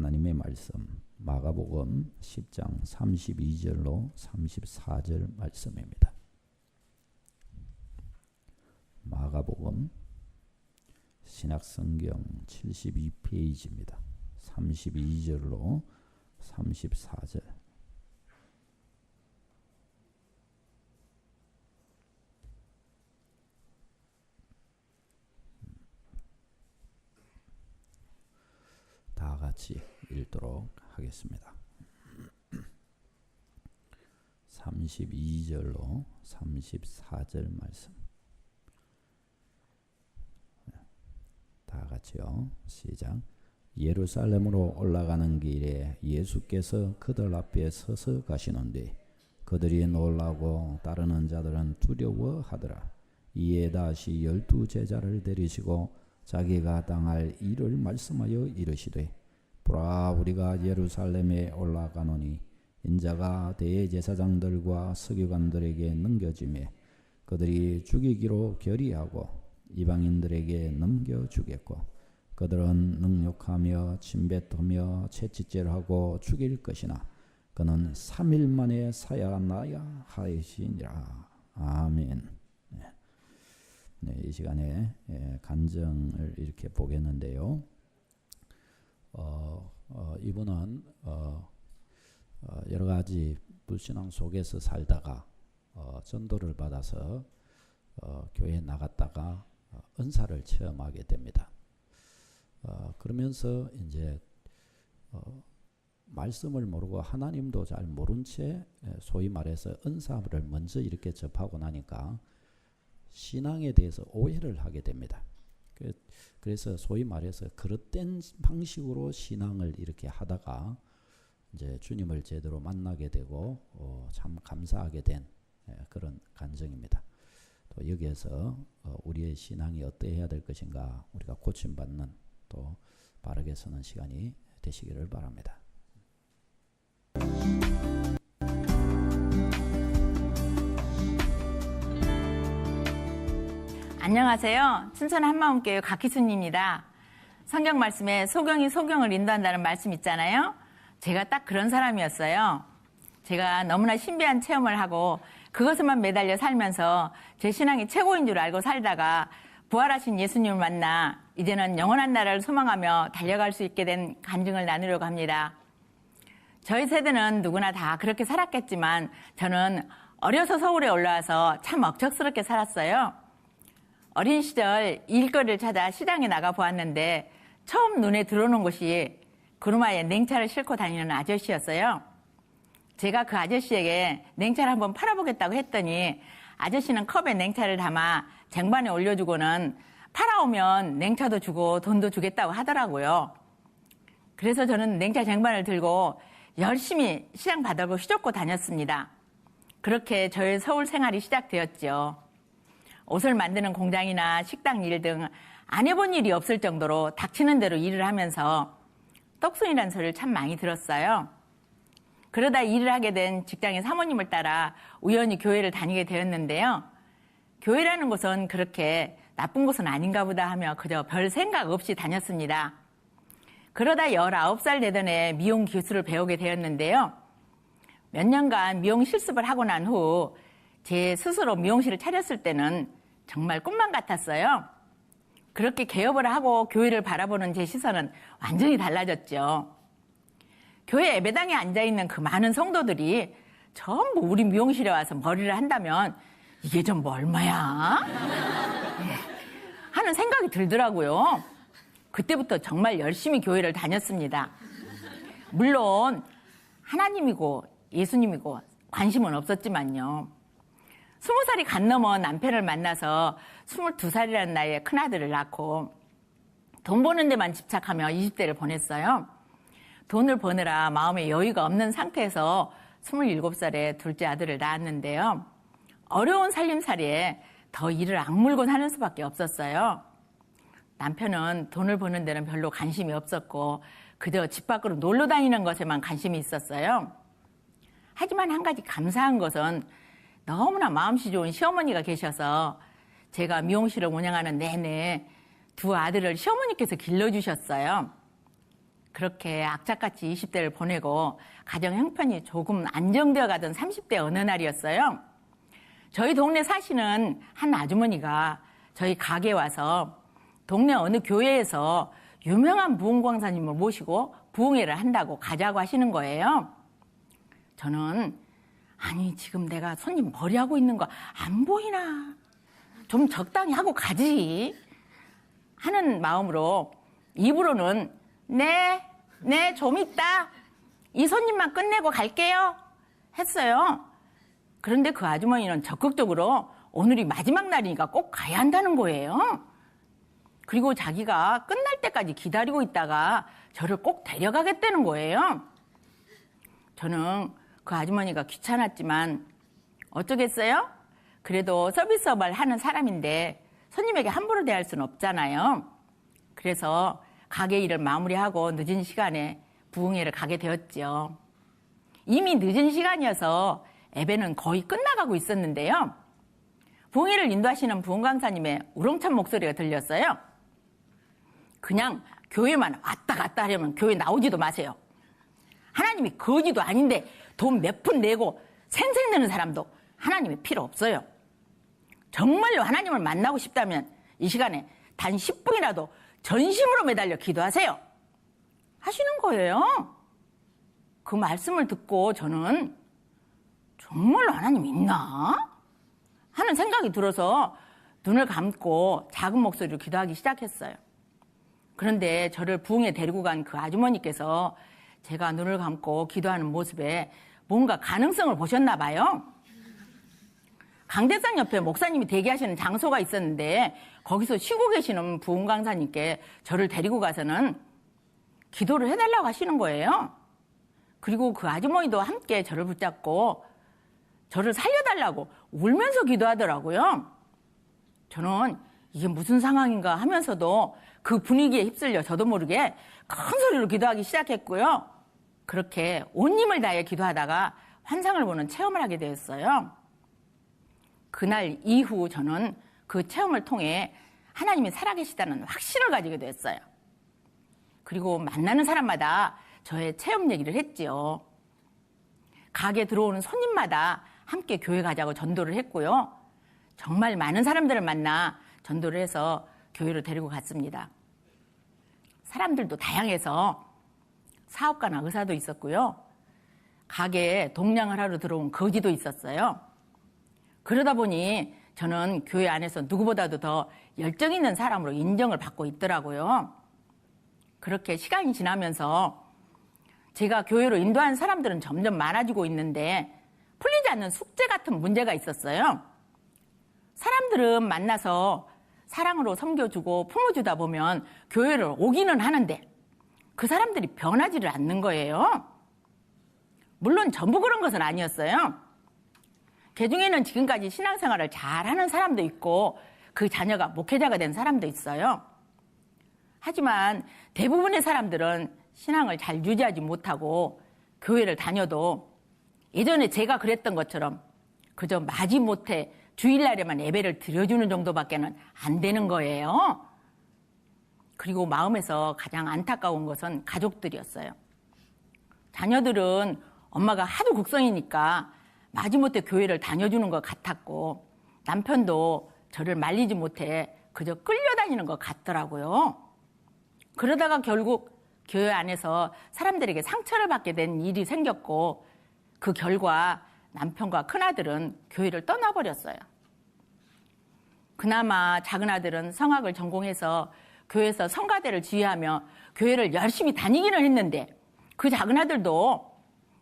하나님의 말씀 마가복음 10장 32절로 34절 말씀입니다. 마가복음 신약성경 72페이지입니다. 32절로 34절. 다 같이 읽도록 하겠습니다. 32절로 34절 말씀. 다 같이요. 시작. 예루살렘으로 올라가는 길에 예수께서 그들 앞에 서서 가시는데 그들이 놀라고 따르는 자들은 두려워하더라. 이에 다시 12 제자를 데리시고 자기가 당할 일을 말씀하여 이르시되 보라 우리가 예루살렘에 올라가노니 인자가 대제사장들과 서기관들에게 넘겨지매 그들이 죽이기로 결의하고 이방인들에게 넘겨주겠고 그들은 능욕하며 침뱉으며 채찍질하고 죽일 것이나 그는 3일 만에 사야나야 하시니라. 아멘. 네, 이 시간에 간증을 이렇게 보겠는데요. 이분은 여러 가지 불신앙 속에서 살다가 전도를 받아서 교회에 나갔다가 은사를 체험하게 됩니다. 그러면서 이제 말씀을 모르고 하나님도 잘 모른 채 소위 말해서 은사를 먼저 이렇게 접하고 나니까 신앙에 대해서 오해를 하게 됩니다. 그래서 소위 말해서 그릇된 방식으로 신앙을 이렇게 하다가 이제 주님을 제대로 만나게 되고 참 감사하게 된 그런 간증입니다. 또 여기에서 우리의 신앙이 어떠해야 될 것인가 우리가 고침받는 또 바르게 서는 시간이 되시기를 바랍니다. 안녕하세요. 춘천 한마음교회 곽희순입니다. 성경 말씀에 소경이 소경을 인도한다는 말씀 있잖아요. 제가 딱 그런 사람이었어요. 제가 너무나 신비한 체험을 하고 그것에만 매달려 살면서 제 신앙이 최고인 줄 알고 살다가 부활하신 예수님을 만나 이제는 영원한 나라를 소망하며 달려갈 수 있게 된 간증을 나누려고 합니다. 저희 세대는 누구나 다 그렇게 살았겠지만 저는 어려서 서울에 올라와서 참 억척스럽게 살았어요. 어린 시절 일거리를 찾아 시장에 나가 보았는데 처음 눈에 들어오는 곳이 구루마에 냉차를 싣고 다니는 아저씨였어요. 제가 그 아저씨에게 냉차를 한번 팔아보겠다고 했더니 아저씨는 컵에 냉차를 담아 쟁반에 올려주고는 팔아오면 냉차도 주고 돈도 주겠다고 하더라고요. 그래서 저는 냉차 쟁반을 들고 열심히 시장 바닥을 휘젓고 다녔습니다. 그렇게 저의 서울 생활이 시작되었죠. 옷을 만드는 공장이나 식당 일 등 안 해본 일이 없을 정도로 닥치는 대로 일을 하면서 떡순이라는 소리를 참 많이 들었어요. 그러다 일을 하게 된 직장의 사모님을 따라 우연히 교회를 다니게 되었는데요. 교회라는 곳은 그렇게 나쁜 곳은 아닌가 보다 하며 그저 별 생각 없이 다녔습니다. 그러다 19살 되던 해 미용 기술을 배우게 되었는데요. 몇 년간 미용 실습을 하고 난 후 제 스스로 미용실을 차렸을 때는 정말 꿈만 같았어요. 그렇게 개업을 하고 교회를 바라보는 제 시선은 완전히 달라졌죠. 교회 예배당에 앉아있는 그 많은 성도들이 전부 우리 미용실에 와서 머리를 한다면 이게 좀 얼마야? 하는 생각이 들더라고요. 그때부터 정말 열심히 교회를 다녔습니다. 물론 하나님이고 예수님이고 관심은 없었지만요. 20살이 갓 넘어 남편을 만나서 22살이라는 나이에 큰아들을 낳고 돈 버는 데만 집착하며 20대를 보냈어요. 돈을 버느라 마음에 여유가 없는 상태에서 27살에 둘째 아들을 낳았는데요. 어려운 살림살이에 더 일을 악물고 사는 수밖에 없었어요. 남편은 돈을 버는 데는 별로 관심이 없었고 그저 집 밖으로 놀러 다니는 것에만 관심이 있었어요. 하지만 한 가지 감사한 것은 너무나 마음씨 좋은 시어머니가 계셔서 제가 미용실을 운영하는 내내 두 아들을 시어머니께서 길러주셨어요. 그렇게 악착같이 20대를 보내고 가정 형편이 조금 안정되어 가던 30대 어느 날이었어요. 저희 동네 사시는 한 아주머니가 저희 가게에 와서 동네 어느 교회에서 유명한 부흥광사님을 모시고 부흥회를 한다고 가자고 하시는 거예요. 저는 아니 지금 내가 손님 머리하고 있는 거 안 보이나? 좀 적당히 하고 가지 하는 마음으로 입으로는 네 좀 있다 이 손님만 끝내고 갈게요 했어요. 그런데 그 아주머니는 적극적으로 오늘이 마지막 날이니까 꼭 가야 한다는 거예요. 그리고 자기가 끝날 때까지 기다리고 있다가 저를 꼭 데려가겠다는 거예요. 저는 그 아주머니가 귀찮았지만 어쩌겠어요? 그래도 서비스업을 하는 사람인데 손님에게 함부로 대할 수는 없잖아요. 그래서 가게 일을 마무리하고 늦은 시간에 부흥회를 가게 되었죠. 이미 늦은 시간이어서 예배는 거의 끝나가고 있었는데요. 부흥회를 인도하시는 부흥강사님의 우렁찬 목소리가 들렸어요. 그냥 교회만 왔다 갔다 하려면 교회 나오지도 마세요. 하나님이 거지도 아닌데 돈 몇 푼 내고 생생 내는 사람도 하나님이 필요 없어요. 정말로 하나님을 만나고 싶다면 이 시간에 단 10분이라도 전심으로 매달려 기도하세요. 하시는 거예요. 그 말씀을 듣고 저는 정말로 하나님이 있나? 하는 생각이 들어서 눈을 감고 작은 목소리로 기도하기 시작했어요. 그런데 저를 부흥에 데리고 간 그 아주머니께서 제가 눈을 감고 기도하는 모습에 뭔가 가능성을 보셨나 봐요. 강대상 옆에 목사님이 대기하시는 장소가 있었는데 거기서 쉬고 계시는 부흥 강사님께 저를 데리고 가서는 기도를 해달라고 하시는 거예요. 그리고 그 아주머니도 함께 저를 붙잡고 저를 살려달라고 울면서 기도하더라고요. 저는 이게 무슨 상황인가 하면서도 그 분위기에 휩쓸려 저도 모르게 큰 소리로 기도하기 시작했고요. 그렇게 온 힘을 다해 기도하다가 환상을 보는 체험을 하게 되었어요. 그날 이후 저는 그 체험을 통해 하나님이 살아계시다는 확신을 가지게 됐어요. 그리고 만나는 사람마다 저의 체험 얘기를 했지요. 가게 들어오는 손님마다 함께 교회 가자고 전도를 했고요. 정말 많은 사람들을 만나 전도를 해서 교회로 데리고 갔습니다. 사람들도 다양해서 사업가나 의사도 있었고요. 가게에 동냥을 하러 들어온 거지도 있었어요. 그러다 보니 저는 교회 안에서 누구보다도 더 열정 있는 사람으로 인정을 받고 있더라고요. 그렇게 시간이 지나면서 제가 교회로 인도한 사람들은 점점 많아지고 있는데 풀리지 않는 숙제 같은 문제가 있었어요. 사람들은 만나서 사랑으로 섬겨주고 품어주다 보면 교회를 오기는 하는데 그 사람들이 변하지를 않는 거예요. 물론 전부 그런 것은 아니었어요. 그 중에는 지금까지 신앙생활을 잘하는 사람도 있고 그 자녀가 목회자가 된 사람도 있어요. 하지만 대부분의 사람들은 신앙을 잘 유지하지 못하고 교회를 다녀도 예전에 제가 그랬던 것처럼 그저 마지못해 주일날에만 예배를 드려주는 정도밖에는 안 되는 거예요. 그리고 마음에서 가장 안타까운 것은 가족들이었어요. 자녀들은 엄마가 하도 극성이니까 마지못해 교회를 다녀주는 것 같았고 남편도 저를 말리지 못해 그저 끌려다니는 것 같더라고요. 그러다가 결국 교회 안에서 사람들에게 상처를 받게 된 일이 생겼고 그 결과 남편과 큰아들은 교회를 떠나버렸어요. 그나마 작은아들은 성악을 전공해서 교회에서 성가대를 지휘하며 교회를 열심히 다니기는 했는데 그 작은아들도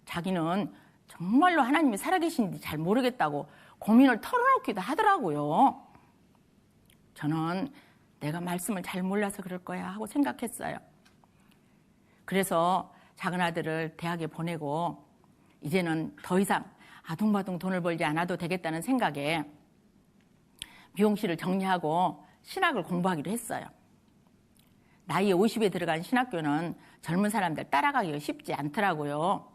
자기는 정말로 하나님이 살아계신지 잘 모르겠다고 고민을 털어놓기도 하더라고요. 저는 내가 말씀을 잘 몰라서 그럴 거야 하고 생각했어요. 그래서 작은아들을 대학에 보내고 이제는 더 이상 아둥바둥 돈을 벌지 않아도 되겠다는 생각에 미용실을 정리하고 신학을 공부하기로 했어요. 나이 50에 들어간 신학교는 젊은 사람들 따라가기가 쉽지 않더라고요.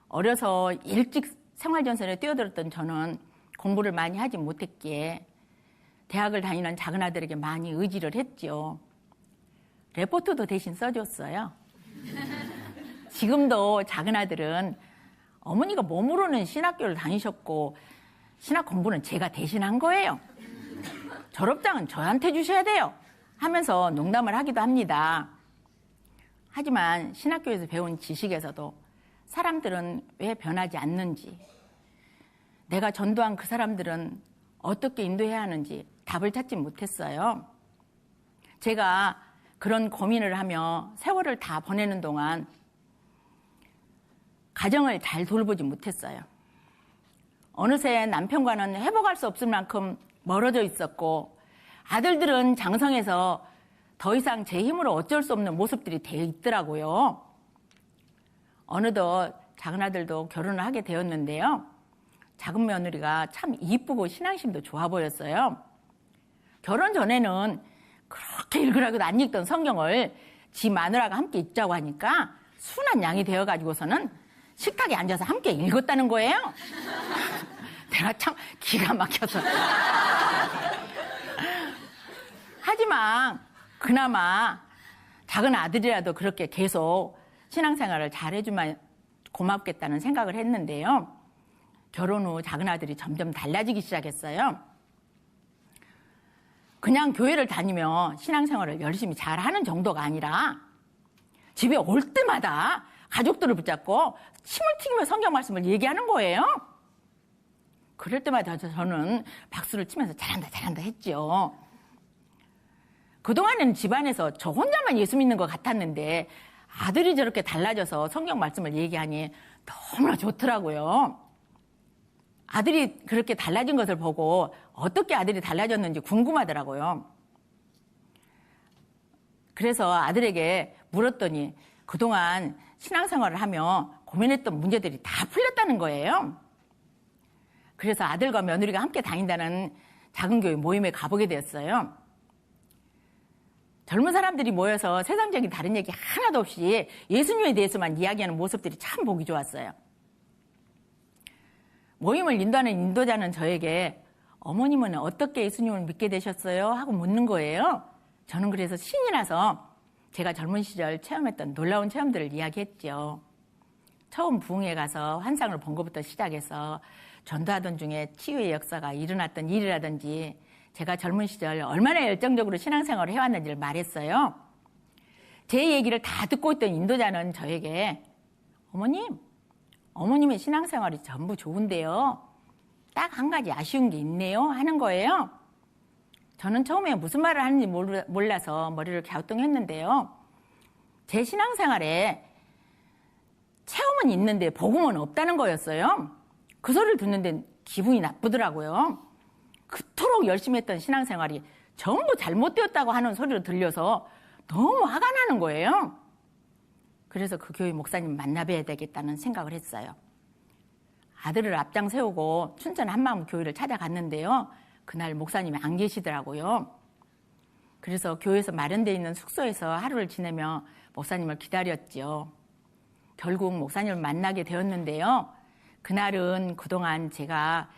어려서 일찍 생활전선에 뛰어들었던 저는 공부를 많이 하지 못했기에 대학을 다니는 작은 아들에게 많이 의지를 했죠. 레포트도 대신 써줬어요. 지금도 작은 아들은 어머니가 몸으로는 신학교를 다니셨고 신학 공부는 제가 대신한 거예요. 졸업장은 저한테 주셔야 돼요. 하면서 농담을 하기도 합니다. 하지만 신학교에서 배운 지식에서도 사람들은 왜 변하지 않는지, 내가 전도한 그 사람들은 어떻게 인도해야 하는지 답을 찾지 못했어요. 제가 그런 고민을 하며 세월을 다 보내는 동안 가정을 잘 돌보지 못했어요. 어느새 남편과는 회복할 수 없을 만큼 멀어져 있었고 아들들은 장성해서 더 이상 제 힘으로 어쩔 수 없는 모습들이 되어 있더라고요. 어느덧 작은 아들도 결혼을 하게 되었는데요. 작은 며느리가 참 이쁘고 신앙심도 좋아 보였어요. 결혼 전에는 그렇게 읽으라고도 안 읽던 성경을 지 마누라가 함께 읽자고 하니까 순한 양이 되어가지고서는 식탁에 앉아서 함께 읽었다는 거예요. 내가 참 기가 막혀서. 하지만 그나마 작은 아들이라도 그렇게 계속 신앙생활을 잘해주면 고맙겠다는 생각을 했는데요. 결혼 후 작은 아들이 점점 달라지기 시작했어요. 그냥 교회를 다니며 신앙생활을 열심히 잘하는 정도가 아니라 집에 올 때마다 가족들을 붙잡고 침을 튀기며 성경 말씀을 얘기하는 거예요. 그럴 때마다 저는 박수를 치면서 잘한다 잘한다 했죠. 그동안에는 집안에서 저 혼자만 예수 믿는 것 같았는데 아들이 저렇게 달라져서 성경 말씀을 얘기하니 너무나 좋더라고요. 아들이 그렇게 달라진 것을 보고 어떻게 아들이 달라졌는지 궁금하더라고요. 그래서 아들에게 물었더니 그동안 신앙생활을 하며 고민했던 문제들이 다 풀렸다는 거예요. 그래서 아들과 며느리가 함께 다닌다는 작은 교회 모임에 가보게 되었어요. 젊은 사람들이 모여서 세상적인 다른 얘기 하나도 없이 예수님에 대해서만 이야기하는 모습들이 참 보기 좋았어요. 모임을 인도하는 인도자는 저에게 어머님은 어떻게 예수님을 믿게 되셨어요? 하고 묻는 거예요. 저는 그래서 신이 나서 제가 젊은 시절 체험했던 놀라운 체험들을 이야기했죠. 처음 부흥회 가서 환상을 본 것부터 시작해서 전도하던 중에 치유의 역사가 일어났던 일이라든지 제가 젊은 시절 얼마나 열정적으로 신앙생활을 해왔는지를 말했어요. 제 얘기를 다 듣고 있던 인도자는 저에게 어머님의 신앙생활이 전부 좋은데요. 딱 한 가지 아쉬운 게 있네요 하는 거예요. 저는 처음에 무슨 말을 하는지 몰라서 머리를 갸우뚱했는데요. 제 신앙생활에 체험은 있는데 복음은 없다는 거였어요. 그 소리를 듣는데 기분이 나쁘더라고요. 그토록 열심히 했던 신앙생활이 전부 잘못되었다고 하는 소리로 들려서 너무 화가 나는 거예요. 그래서 그 교회 목사님 만나봐야 되겠다는 생각을 했어요. 아들을 앞장 세우고 춘천 한마음 교회를 찾아갔는데요. 그날 목사님이 안 계시더라고요. 그래서 교회에서 마련되어 있는 숙소에서 하루를 지내며 목사님을 기다렸죠. 결국 목사님을 만나게 되었는데요. 그날은 그동안 제가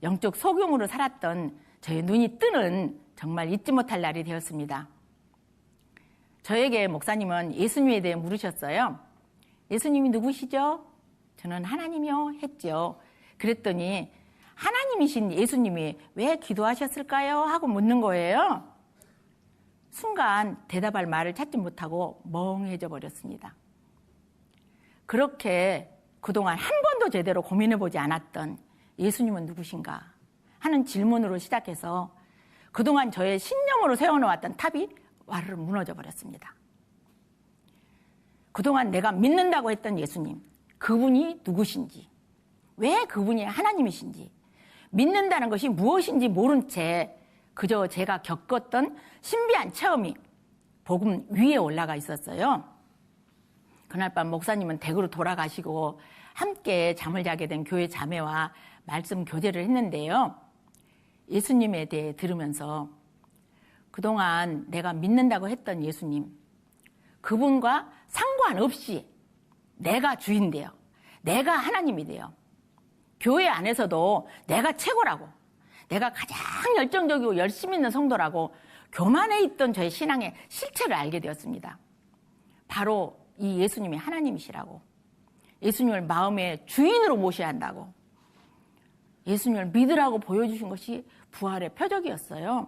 영적 소경으로 살았던 저의 눈이 뜨는 정말 잊지 못할 날이 되었습니다. 저에게 목사님은 예수님에 대해 물으셨어요. 예수님이 누구시죠? 저는 하나님이요 했죠. 그랬더니 하나님이신 예수님이 왜 기도하셨을까요? 하고 묻는 거예요. 순간 대답할 말을 찾지 못하고 멍해져 버렸습니다. 그렇게 그동안 한 번도 제대로 고민해보지 않았던 예수님은 누구신가 하는 질문으로 시작해서 그동안 저의 신념으로 세워놓았던 탑이 와르르 무너져 버렸습니다. 그동안 내가 믿는다고 했던 예수님, 그분이 누구신지, 왜 그분이 하나님이신지, 믿는다는 것이 무엇인지 모른 채 그저 제가 겪었던 신비한 체험이 복음 위에 올라가 있었어요. 그날 밤 목사님은 댁으로 돌아가시고 함께 잠을 자게 된 교회 자매와 말씀 교제를 했는데요. 예수님에 대해 들으면서 그동안 내가 믿는다고 했던 예수님, 그분과 상관없이 내가 주인돼요. 내가 하나님이 돼요. 교회 안에서도 내가 최고라고, 내가 가장 열정적이고 열심 있는 성도라고 교만해 있던 저의 신앙의 실체를 알게 되었습니다. 바로 이 예수님이 하나님이시라고. 예수님을 마음의 주인으로 모셔야 한다고. 예수님을 믿으라고 보여주신 것이 부활의 표적이었어요.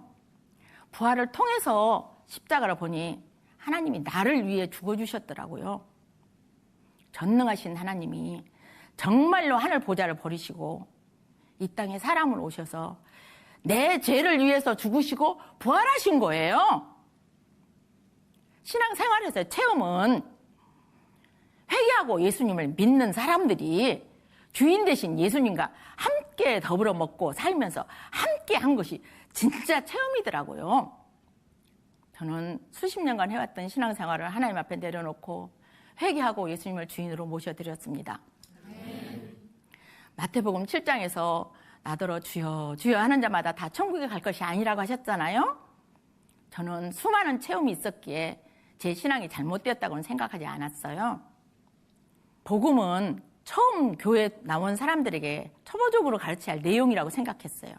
부활을 통해서 십자가를 보니 하나님이 나를 위해 죽어주셨더라고요. 전능하신 하나님이 정말로 하늘 보좌를 버리시고 이 땅에 사람을 오셔서 내 죄를 위해서 죽으시고 부활하신 거예요. 신앙생활에서의 체험은 회개하고 예수님을 믿는 사람들이 주인 되신 예수님과 함께 더불어 먹고 살면서 함께 한 것이 진짜 체험이더라고요. 저는 수십 년간 해왔던 신앙생활을 하나님 앞에 내려놓고 회개하고 예수님을 주인으로 모셔드렸습니다. 마태복음 7장에서 나더러 주여 주여 하는 자마다 다 천국에 갈 것이 아니라고 하셨잖아요. 저는 수많은 체험이 있었기에 제 신앙이 잘못되었다고는 생각하지 않았어요. 복음은 처음 교회에 나온 사람들에게 초보적으로 가르쳐야 할 내용이라고 생각했어요.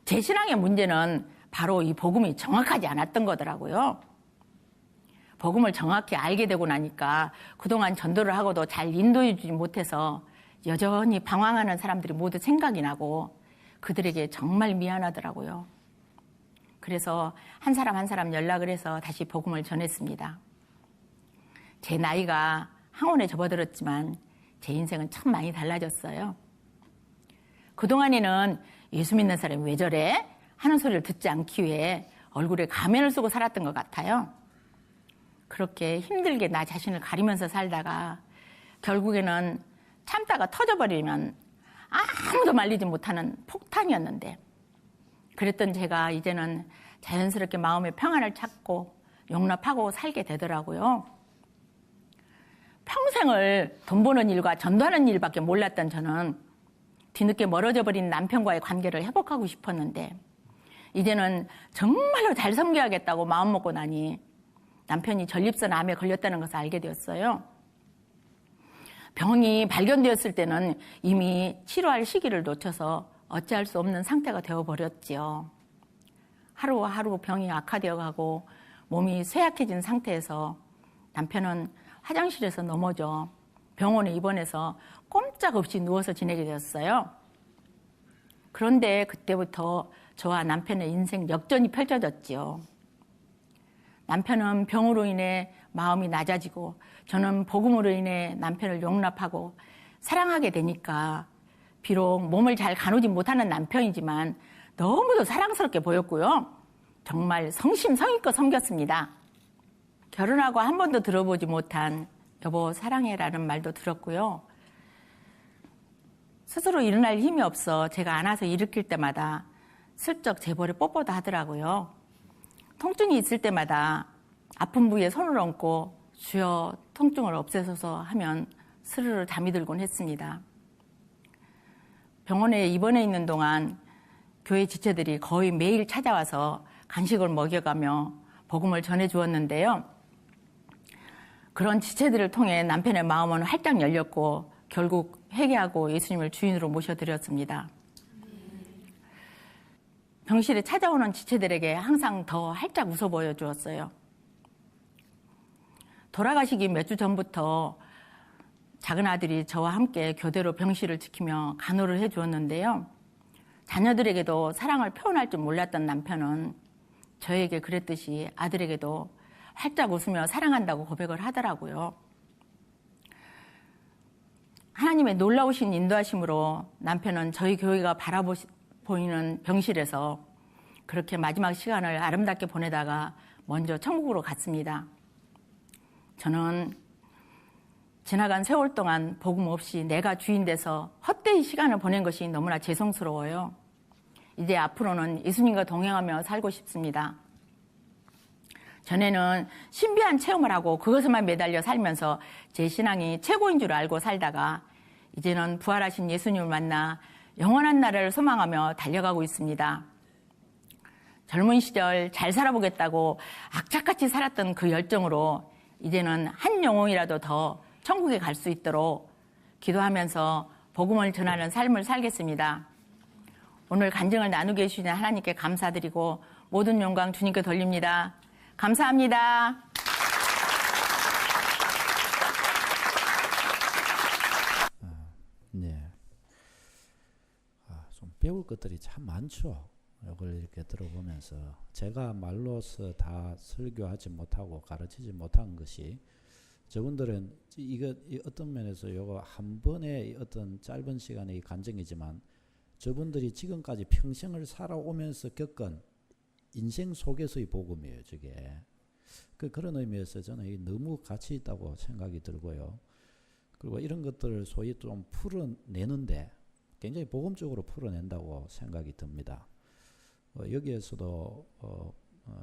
제 신앙의 문제는 바로 이 복음이 정확하지 않았던 거더라고요. 복음을 정확히 알게 되고 나니까 그동안 전도를 하고도 잘 인도해 주지 못해서 여전히 방황하는 사람들이 모두 생각이 나고 그들에게 정말 미안하더라고요. 그래서 한 사람 한 사람 연락을 해서 다시 복음을 전했습니다. 제 나이가 항원에 접어들었지만 제 인생은 참 많이 달라졌어요. 그동안에는 예수 믿는 사람이 왜 저래? 하는 소리를 듣지 않기 위해 얼굴에 가면을 쓰고 살았던 것 같아요. 그렇게 힘들게 나 자신을 가리면서 살다가 결국에는 참다가 터져버리면 아무도 말리지 못하는 폭탄이었는데 그랬던 제가 이제는 자연스럽게 마음의 평안을 찾고 용납하고 살게 되더라고요. 평생을 돈 버는 일과 전도하는 일밖에 몰랐던 저는 뒤늦게 멀어져 버린 남편과의 관계를 회복하고 싶었는데 이제는 정말로 잘 섬겨야겠다고 마음먹고 나니 남편이 전립선 암에 걸렸다는 것을 알게 되었어요. 병이 발견되었을 때는 이미 치료할 시기를 놓쳐서 어찌할 수 없는 상태가 되어버렸지요. 하루하루 병이 악화되어 가고 몸이 쇠약해진 상태에서 남편은 화장실에서 넘어져 병원에 입원해서 꼼짝없이 누워서 지내게 되었어요. 그런데 그때부터 저와 남편의 인생 역전이 펼쳐졌지요. 남편은 병으로 인해 마음이 낮아지고 저는 복음으로 인해 남편을 용납하고 사랑하게 되니까 비록 몸을 잘 가누지 못하는 남편이지만 너무도 사랑스럽게 보였고요. 정말 성심성의껏 섬겼습니다. 결혼하고 한 번도 들어보지 못한 여보 사랑해라는 말도 들었고요. 스스로 일어날 힘이 없어 제가 안아서 일으킬 때마다 슬쩍 제 볼에 뽀뽀도 하더라고요. 통증이 있을 때마다 아픈 부위에 손을 얹고 주여 통증을 없애소서 하면 스르르 잠이 들곤 했습니다. 병원에 입원해 있는 동안 교회 지체들이 거의 매일 찾아와서 간식을 먹여가며 복음을 전해주었는데요. 그런 지체들을 통해 남편의 마음은 활짝 열렸고 결국 회개하고 예수님을 주인으로 모셔드렸습니다. 병실에 찾아오는 지체들에게 항상 더 활짝 웃어 보여주었어요. 돌아가시기 몇 주 전부터 작은 아들이 저와 함께 교대로 병실을 지키며 간호를 해주었는데요. 자녀들에게도 사랑을 표현할 줄 몰랐던 남편은 저에게 그랬듯이 아들에게도 활짝 웃으며 사랑한다고 고백을 하더라고요. 하나님의 놀라우신 인도하심으로 남편은 저희 교회가 바라보이는 병실에서 그렇게 마지막 시간을 아름답게 보내다가 먼저 천국으로 갔습니다. 저는 지나간 세월 동안 복음 없이 내가 주인 돼서 헛되이 시간을 보낸 것이 너무나 죄송스러워요. 이제 앞으로는 예수님과 동행하며 살고 싶습니다. 전에는 신비한 체험을 하고 그것에만 매달려 살면서 제 신앙이 최고인 줄 알고 살다가 이제는 부활하신 예수님을 만나 영원한 나라를 소망하며 달려가고 있습니다. 젊은 시절 잘 살아보겠다고 악착같이 살았던 그 열정으로 이제는 한 영혼이라도 더 천국에 갈 수 있도록 기도하면서 복음을 전하는 삶을 살겠습니다. 오늘 간증을 나누게 해주신 하나님께 감사드리고 모든 영광 주님께 돌립니다. 감사합니다. 배울 것들이 참 많죠. 이걸 이렇게 들어보면서 제가 말로서 다 설교하지 못하고 가르치지 못한 것이 저분들은 이거 어떤 면에서 요거 한 번의 어떤 짧은 시간의 간증이지만 저분들이 지금까지 평생을 살아오면서 겪은 인생 속에서의 복음이에요. 저게 그런 의미에서 저는 너무 가치 있다고 생각이 들고요. 그리고 이런 것들을 소위 좀 풀어내는데 굉장히 복음적으로 풀어낸다고 생각이 듭니다. 여기에서도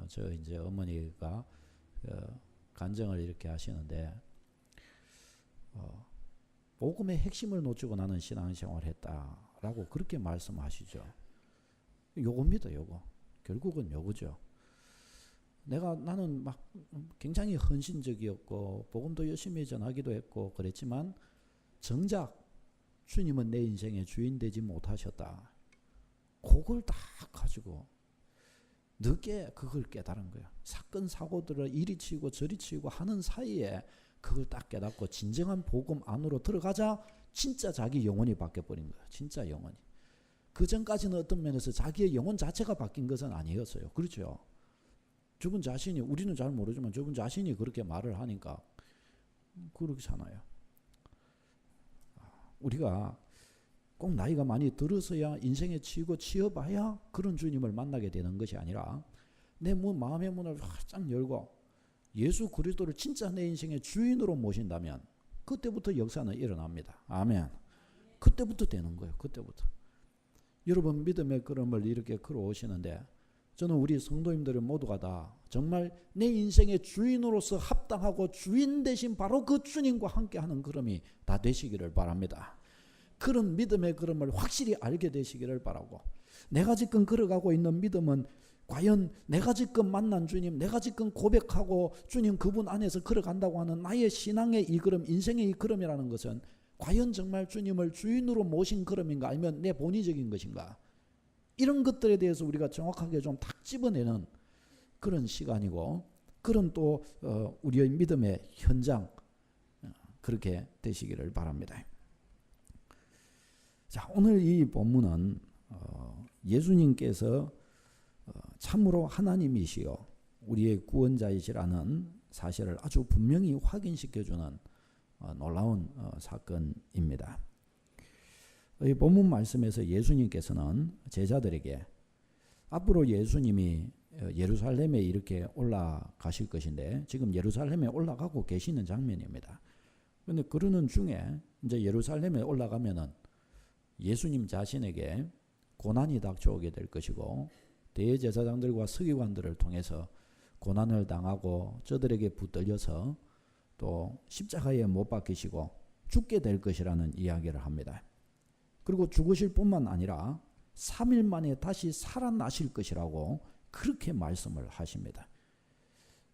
저 이제 어머니가 간증을 이렇게 하시는데 복음의 핵심을 놓치고 나는 신앙생활을 했다라고 그렇게 말씀하시죠. 요겁니다. 요거 결국은 요거죠. 나는 막 굉장히 헌신적이었고 복음도 열심히 전하기도 했고 그랬지만 정작 주님은 내 인생의 주인 되지 못하셨다. 그걸 딱 가지고 늦게 그걸 깨달은 거야. 사건 사고들을 이리 치고 저리 치고 하는 사이에 그걸 딱 깨닫고 진정한 복음 안으로 들어가자 진짜 자기 영혼이 바뀌어버린 거야. 진짜 영혼이. 그 전까지는 어떤 면에서 자기의 영혼 자체가 바뀐 것은 아니었어요. 그렇죠? 저분 자신이, 우리는 잘 모르지만 저분 자신이 그렇게 말을 하니까 그렇잖아요. 우리가 꼭 나이가 많이 들어서야 인생에 치고 치어봐야 그런 주님을 만나게 되는 것이 아니라 내 마음의 문을 활짝 열고 예수 그리스도를 진짜 내 인생의 주인으로 모신다면 그때부터 역사는 일어납니다. 아멘. 그때부터 되는 거예요. 그때부터. 여러분 믿음의 걸음을 이렇게 걸어오시는데 저는 우리 성도님들은 모두가 다 정말 내 인생의 주인으로서 합당하고 주인 되신 바로 그 주님과 함께하는 걸음이 다 되시기를 바랍니다. 그런 믿음의 걸음을 확실히 알게 되시기를 바라고 내가 지금 걸어가고 있는 믿음은 과연 내가 지금 만난 주님, 내가 지금 고백하고 주님 그분 안에서 걸어간다고 하는 나의 신앙의 이 걸음, 인생의 이 걸음이라는 것은 과연 정말 주님을 주인으로 모신 걸음인가 아니면 내 본의적인 것인가 이런 것들에 대해서 우리가 정확하게 좀 탁 집어내는 그런 시간이고 그런 또 우리의 믿음의 현장 그렇게 되시기를 바랍니다. 자, 오늘 이 본문은 예수님께서 참으로 하나님이시요 우리의 구원자이시라는 사실을 아주 분명히 확인시켜주는 놀라운 사건입니다. 이 본문 말씀에서 예수님께서는 제자들에게 앞으로 예수님이 예루살렘에 이렇게 올라가실 것인데 지금 예루살렘에 올라가고 계시는 장면입니다. 그런데 그러는 중에 이제 예루살렘에 올라가면은 예수님 자신에게 고난이 닥쳐오게 될 것이고 대제사장들과 서기관들을 통해서 고난을 당하고 저들에게 붙들려서 또 십자가에 못 박히시고 죽게 될 것이라는 이야기를 합니다. 그리고 죽으실 뿐만 아니라 3일 만에 다시 살아나실 것이라고 그렇게 말씀을 하십니다.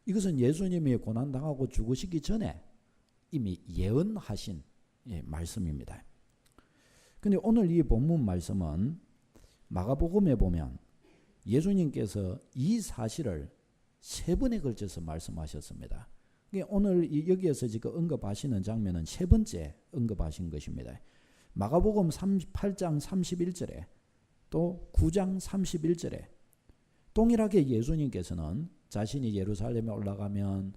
이것은 예수님이 고난당하고 죽으시기 전에 이미 예언하신 말씀입니다. 근데 오늘 이 본문 말씀은 마가복음에 보면 예수님께서 이 사실을 3번에 걸쳐서 말씀하셨습니다. 오늘 여기에서 지금 언급하시는 장면은 3번째 언급하신 것입니다. 마가복음 8장 31절에 또 9장 31절에 동일하게 예수님께서는 자신이 예루살렘에 올라가면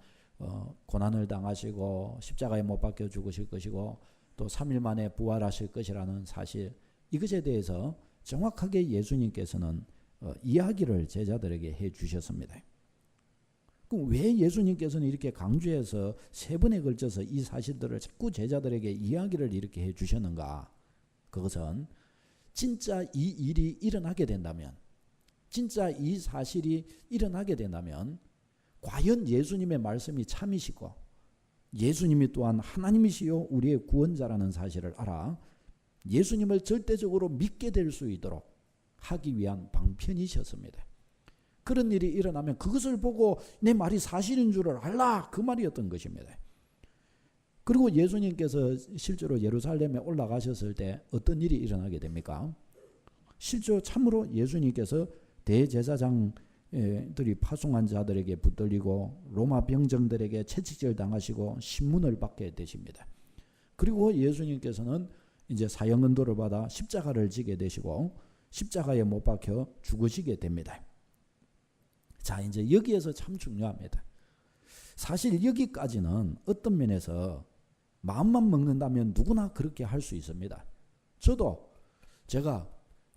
고난을 당하시고 십자가에 못 박혀 죽으실 것이고 또 3일 만에 부활하실 것이라는 사실 이것에 대해서 정확하게 예수님께서는 이야기를 제자들에게 해 주셨습니다. 그럼 왜 예수님께서는 이렇게 강조해서 3번에 걸쳐서 이 사실들을 자꾸 제자들에게 이야기를 이렇게 해 주셨는가? 그것은 진짜 이 일이 일어나게 된다면 진짜 이 사실이 일어나게 된다면 과연 예수님의 말씀이 참이시고 예수님이 또한 하나님이시요 우리의 구원자라는 사실을 알아 예수님을 절대적으로 믿게 될 수 있도록 하기 위한 방편이셨습니다. 그런 일이 일어나면 그것을 보고 내 말이 사실인 줄을 알라 그 말이었던 것입니다. 그리고 예수님께서 실제로 예루살렘에 올라가셨을 때 어떤 일이 일어나게 됩니까? 실제로 참으로 예수님께서 대제사장들이 파송한 자들에게 붙들리고 로마 병정들에게 채찍질 당하시고 신문을 받게 되십니다. 그리고 예수님께서는 이제 사형언도를 받아 십자가를 지게 되시고 십자가에 못 박혀 죽으시게 됩니다. 자, 이제 여기에서 참 중요합니다. 사실 여기까지는 어떤 면에서 마음만 먹는다면 누구나 그렇게 할 수 있습니다. 저도 제가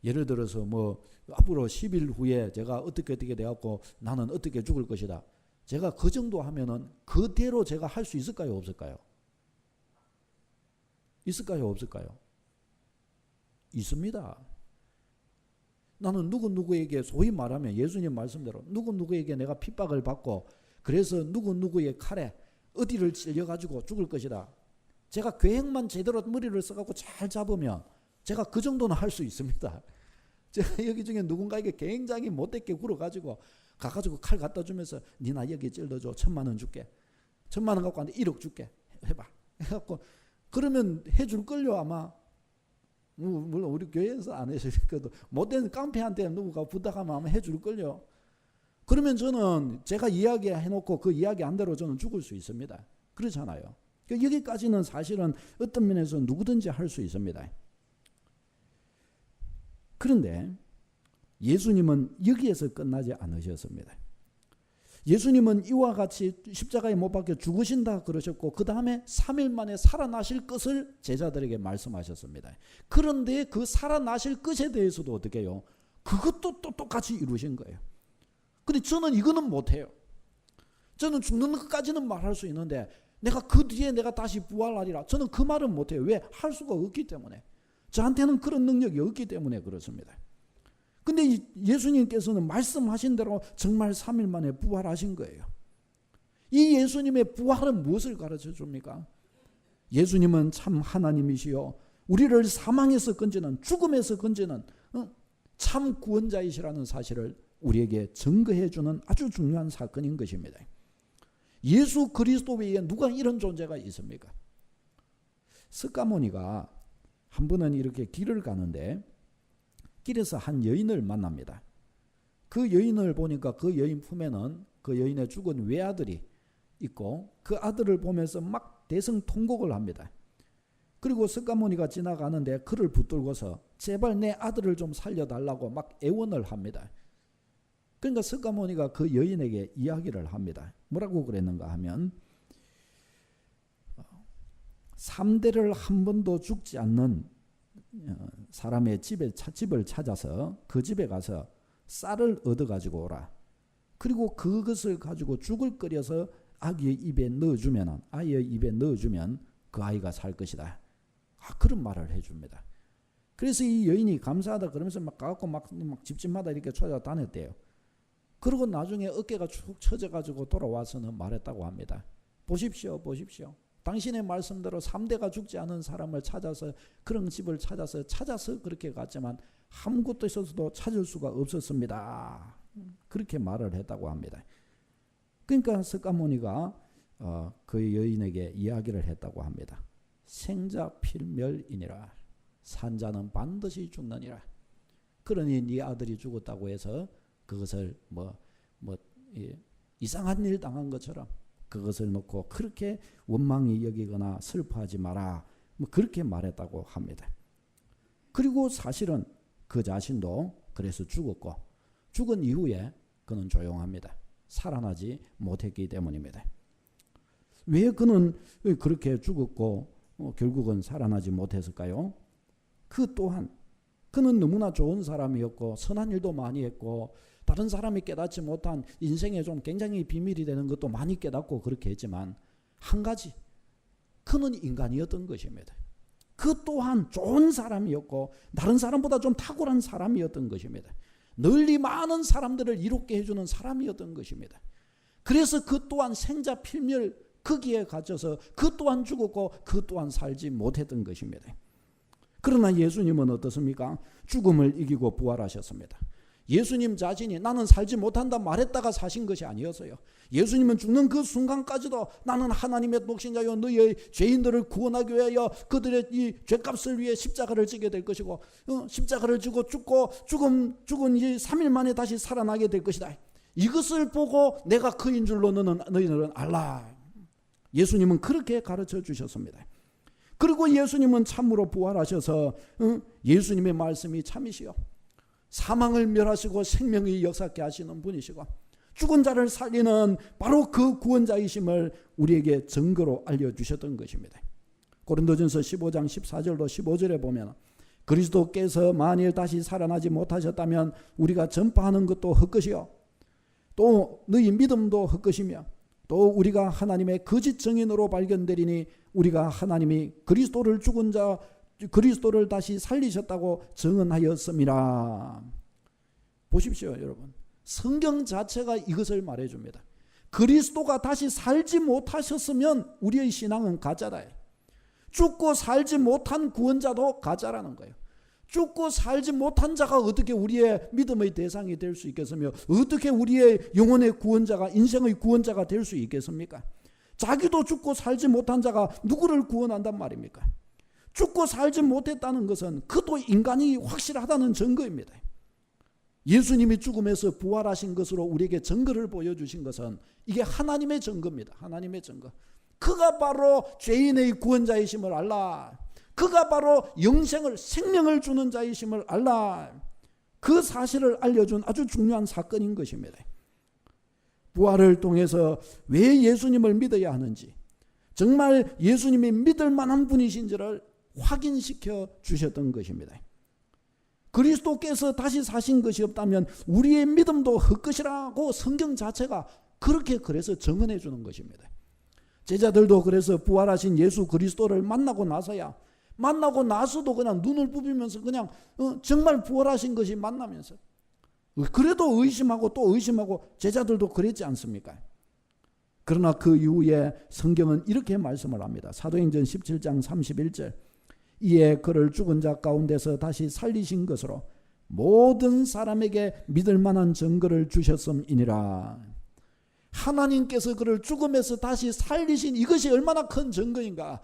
예를 들어서 뭐 앞으로 10일 후에 제가 어떻게 돼갖고 나는 어떻게 죽을 것이다. 제가 그 정도 하면은 그대로 제가 할 수 있을까요? 없을까요? 있을까요? 없을까요? 있습니다. 나는 누구에게 소위 말하면 예수님 말씀대로 누구에게 내가 핍박을 받고 그래서 누구의 칼에 어디를 찔려가지고 죽을 것이다. 제가 계획만 제대로 머리를 써갖고 잘 잡으면 제가 그 정도는 할 수 있습니다. 제가 여기 중에 누군가에게 굉장히 못되게 굴어가지고 가가지고 칼 갖다 주면서 니나 여기 찔러줘. 1,000,000원 줄게. 1,000,000원 갖고 왔는데 1억 줄게. 해봐. 해갖고 그러면 해줄걸요 아마. 물론 우리 교회에서 안 해주거든. 못된 깡패한테 누구가 부탁하면 아마 해줄걸요. 그러면 저는 제가 이야기해놓고 그 이야기 안 대로 저는 죽을 수 있습니다. 그렇잖아요. 여기까지는 사실은 어떤 면에서 누구든지 할 수 있습니다. 그런데 예수님은 여기에서 끝나지 않으셨습니다. 예수님은 이와 같이 십자가에 못 박혀 죽으신다 그러셨고 그 다음에 3일 만에 살아나실 것을 제자들에게 말씀하셨습니다. 그런데 그 살아나실 것에 대해서도 어떻게 해요? 그것도 또 똑같이 이루신 거예요. 근데 저는 이거는 못해요. 저는 죽는 것까지는 말할 수 있는데 내가 그 뒤에 내가 다시 부활하리라. 저는 그 말은 못해요. 왜? 할 수가 없기 때문에. 저한테는 그런 능력이 없기 때문에 그렇습니다. 근데 예수님께서는 말씀하신 대로 정말 3일 만에 부활하신 거예요. 이 예수님의 부활은 무엇을 가르쳐 줍니까? 예수님은 참 하나님이시요 우리를 사망에서 건지는 죽음에서 건지는 참 구원자이시라는 사실을 우리에게 증거해 주는 아주 중요한 사건인 것입니다. 예수 그리스도 외에 누가 이런 존재가 있습니까? 스가모니가 한 번은 이렇게 길을 가는데 길에서 한 여인을 만납니다. 그 여인을 보니까 그 여인 품에는 그 여인의 죽은 외아들이 있고 그 아들을 보면서 막 대성통곡을 합니다. 그리고 스가모니가 지나가는데 그를 붙들고서 제발 내 아들을 좀 살려달라고 막 애원을 합니다. 그러니까 스가모니가 그 여인에게 이야기를 합니다. 뭐라고 그랬는가 하면 3대를 한 번도 죽지 않는 사람의 집을 찾아서 그 집에 가서 쌀을 얻어가지고 오라. 그리고 그것을 가지고 죽을 끓여서 아이의 입에 넣어주면 그 아이가 살 것이다. 그런 말을 해줍니다. 그래서 이 여인이 감사하다 그러면서 막 가갖고 막 집집마다 이렇게 찾아다녔대요. 그리고 나중에 어깨가 축 처져가지고 돌아와서는 말했다고 합니다. 보십시오. 당신의 말씀대로 3대가 죽지 않은 사람을 찾아서 그런 집을 찾아서 그렇게 갔지만 아무것도 있어서도 찾을 수가 없었습니다. 그렇게 말을 했다고 합니다. 그러니까 스가모니가 그 여인에게 이야기를 했다고 합니다. 생자 필멸이니라. 산자는 반드시 죽느니라. 그러니 네 아들이 죽었다고 해서 그것을 이상한 일 당한 것처럼 그것을 놓고 그렇게 원망히 여기거나 슬퍼하지 마라. 그렇게 말했다고 합니다. 그리고 사실은 그 자신도 그래서 죽었고 죽은 이후에 그는 조용합니다. 살아나지 못했기 때문입니다. 왜 그는 그렇게 죽었고 결국은 살아나지 못했을까요? 그 또한 그는 너무나 좋은 사람이었고 선한 일도 많이 했고 다른 사람이 깨닫지 못한 인생에 좀 굉장히 비밀이 되는 것도 많이 깨닫고 그렇게 했지만 한 가지 그는 인간이었던 것입니다. 그 또한 좋은 사람이었고 다른 사람보다 좀 탁월한 사람이었던 것입니다. 널리 많은 사람들을 이롭게 해주는 사람이었던 것입니다. 그래서 그 또한 생자 필멸 거기에 갇혀서 그 또한 죽었고 그 또한 살지 못했던 것입니다. 그러나 예수님은 어떻습니까? 죽음을 이기고 부활하셨습니다. 예수님 자신이 나는 살지 못한다 말했다가 사신 것이 아니었어요. 예수님은 죽는 그 순간까지도 나는 하나님의 독신자요 너희의 죄인들을 구원하기 위하여 그들의 이 죄값을 위해 십자가를 지게 될 것이고 십자가를 지고 죽은 이 3일 만에 다시 살아나게 될 것이다. 이것을 보고 내가 그인 줄로 너희들은 알라. 예수님은 그렇게 가르쳐 주셨습니다. 그리고 예수님은 참으로 부활하셔서 예수님의 말씀이 참이시요 사망을 멸하시고 생명의 역사케 하시는 분이시고 죽은 자를 살리는 바로 그 구원자이심을 우리에게 증거로 알려주셨던 것입니다. 고린도전서 15장 14절로 15절에 보면 그리스도께서 만일 다시 살아나지 못하셨다면 우리가 전파하는 것도 헛것이요 또 너희 믿음도 헛것이며 또 우리가 하나님의 거짓 증인으로 발견되리니 우리가 하나님이 그리스도를 죽은 자 그리스도를 다시 살리셨다고 증언하였음이라. 보십시오 여러분. 성경 자체가 이것을 말해줍니다. 그리스도가 다시 살지 못하셨으면 우리의 신앙은 가짜다. 죽고 살지 못한 구원자도 가짜라는 거예요. 죽고 살지 못한 자가 어떻게 우리의 믿음의 대상이 될 수 있겠으며 어떻게 우리의 영혼의 구원자가 인생의 구원자가 될 수 있겠습니까? 자기도 죽고 살지 못한 자가 누구를 구원한단 말입니까? 죽고 살지 못했다는 것은 그도 인간이 확실하다는 증거입니다. 예수님이 죽음에서 부활하신 것으로 우리에게 증거를 보여주신 것은 이게 하나님의 증거입니다. 하나님의 증거. 그가 바로 죄인의 구원자이심을 알라. 그가 바로 영생을 생명을 주는 자이심을 알라. 그 사실을 알려준 아주 중요한 사건인 것입니다. 부활을 통해서 왜 예수님을 믿어야 하는지 정말 예수님이 믿을 만한 분이신지를 확인시켜 주셨던 것입니다. 그리스도께서 다시 사신 것이 없다면 우리의 믿음도 헛것이라고 성경 자체가 그렇게 그래서 증언해 주는 것입니다. 제자들도 그래서 부활하신 예수 그리스도를 만나고 나서야 만나고 나서도 그냥 눈을 부비면서 그냥 정말 부활하신 것이 만나면서 그래도 의심하고 또 의심하고 제자들도 그랬지 않습니까? 그러나 그 이후에 성경은 이렇게 말씀을 합니다. 사도행전 17장 31절 이에 그를 죽은 자 가운데서 다시 살리신 것으로 모든 사람에게 믿을 만한 증거를 주셨음이니라. 하나님께서 그를 죽음에서 다시 살리신 이것이 얼마나 큰 증거인가.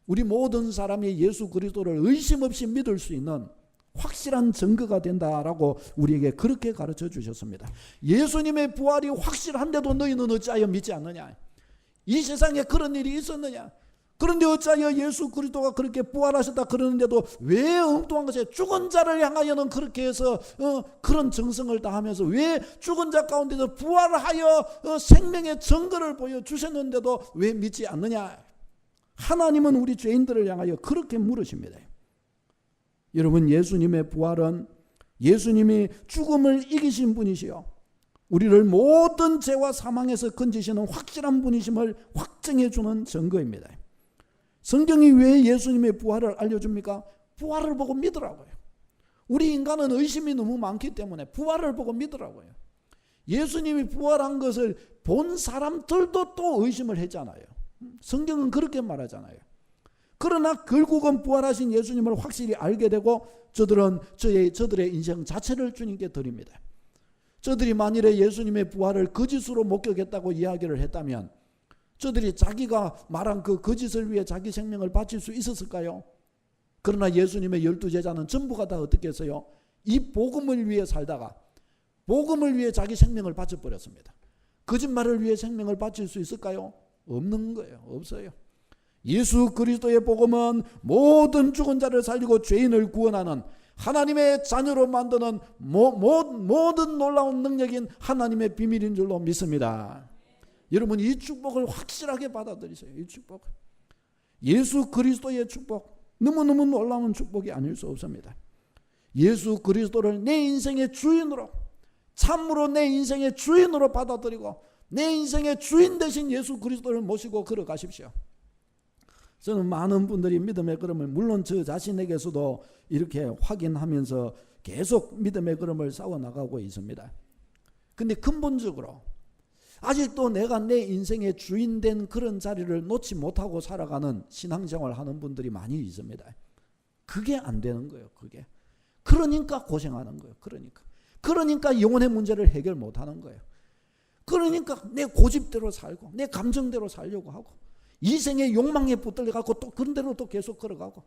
우리 모든 사람이 예수 그리스도를 의심 없이 믿을 수 있는 확실한 증거가 된다라고 우리에게 그렇게 가르쳐 주셨습니다. 예수님의 부활이 확실한데도 너희는 어찌하여 믿지 않느냐? 이 세상에 그런 일이 있었느냐? 그런데 어찌하여 예수 그리스도가 그렇게 부활하셨다 그러는데도 왜 엉뚱한 것에 죽은 자를 향하여는 그렇게 해서 그런 정성을 다하면서 왜 죽은 자 가운데서 부활하여 생명의 증거를 보여주셨는데도 왜 믿지 않느냐? 하나님은 우리 죄인들을 향하여 그렇게 물으십니다. 여러분 예수님의 부활은 예수님이 죽음을 이기신 분이시요 우리를 모든 죄와 사망에서 건지시는 확실한 분이심을 확증해 주는 증거입니다. 성경이 왜 예수님의 부활을 알려줍니까? 부활을 보고 믿으라고요. 우리 인간은 의심이 너무 많기 때문에 부활을 보고 믿으라고요. 예수님이 부활한 것을 본 사람들도 또 의심을 했잖아요. 성경은 그렇게 말하잖아요. 그러나 결국은 부활하신 예수님을 확실히 알게 되고 저들은 저들의 인생 자체를 주님께 드립니다. 저들이 만일에 예수님의 부활을 거짓으로 목격했다고 이야기를 했다면 저들이 자기가 말한 그 거짓을 위해 자기 생명을 바칠 수 있었을까요? 그러나 예수님의 12제자는 전부가 다 어떻게 했어요? 이 복음을 위해 살다가 복음을 위해 자기 생명을 바쳐버렸습니다. 거짓말을 위해 생명을 바칠 수 있을까요? 없는 거예요. 없어요. 예수 그리스도의 복음은 모든 죽은 자를 살리고 죄인을 구원하는 하나님의 자녀로 만드는 모든 놀라운 능력인 하나님의 비밀인 줄로 믿습니다. 여러분 이 축복을 확실하게 받아들이세요. 이 축복. 예수 그리스도의 축복. 너무너무 놀라운 축복이 아닐 수 없습니다. 예수 그리스도를 내 인생의 주인으로 참으로 내 인생의 주인으로 받아들이고 내 인생의 주인 되신 예수 그리스도를 모시고 걸어가십시오. 저는 많은 분들이 믿음의 걸음을 물론 저 자신에게서도 이렇게 확인하면서 계속 믿음의 걸음을 쌓아나가고 있습니다. 근데 근본적으로 아직도 내가 내 인생의 주인 된 그런 자리를 놓지 못하고 살아가는 신앙생활을 하는 분들이 많이 있습니다. 그게 안 되는 거예요. 그게. 그러니까 고생하는 거예요. 그러니까 영혼의 문제를 해결 못하는 거예요. 그러니까 내 고집대로 살고 내 감정대로 살려고 하고 이생의 욕망에 붙들려가고 또 그런 대로 또 계속 걸어가고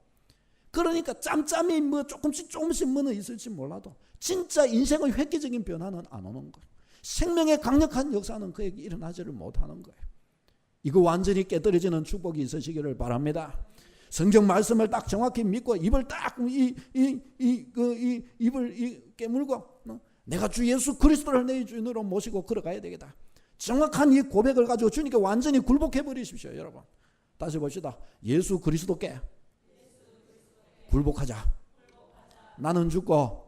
그러니까 짬짬이 뭐 조금씩 뭐는 있을지 몰라도 진짜 인생의 획기적인 변화는 안 오는 거예요. 생명의 강력한 역사는 그에게 일어나지를 못하는 거예요. 이거 완전히 깨뜨려지는 축복이 있으시기를 바랍니다. 성경 말씀을 딱 정확히 믿고 입을 딱 입을 깨물고 내가 주 예수 그리스도를 내 주인으로 모시고 걸어가야 되겠다. 정확한 이 고백을 가지고 주님께 완전히 굴복해 버리십시오. 여러분 다시 봅시다. 예수 그리스도께 굴복하자. 나는 죽고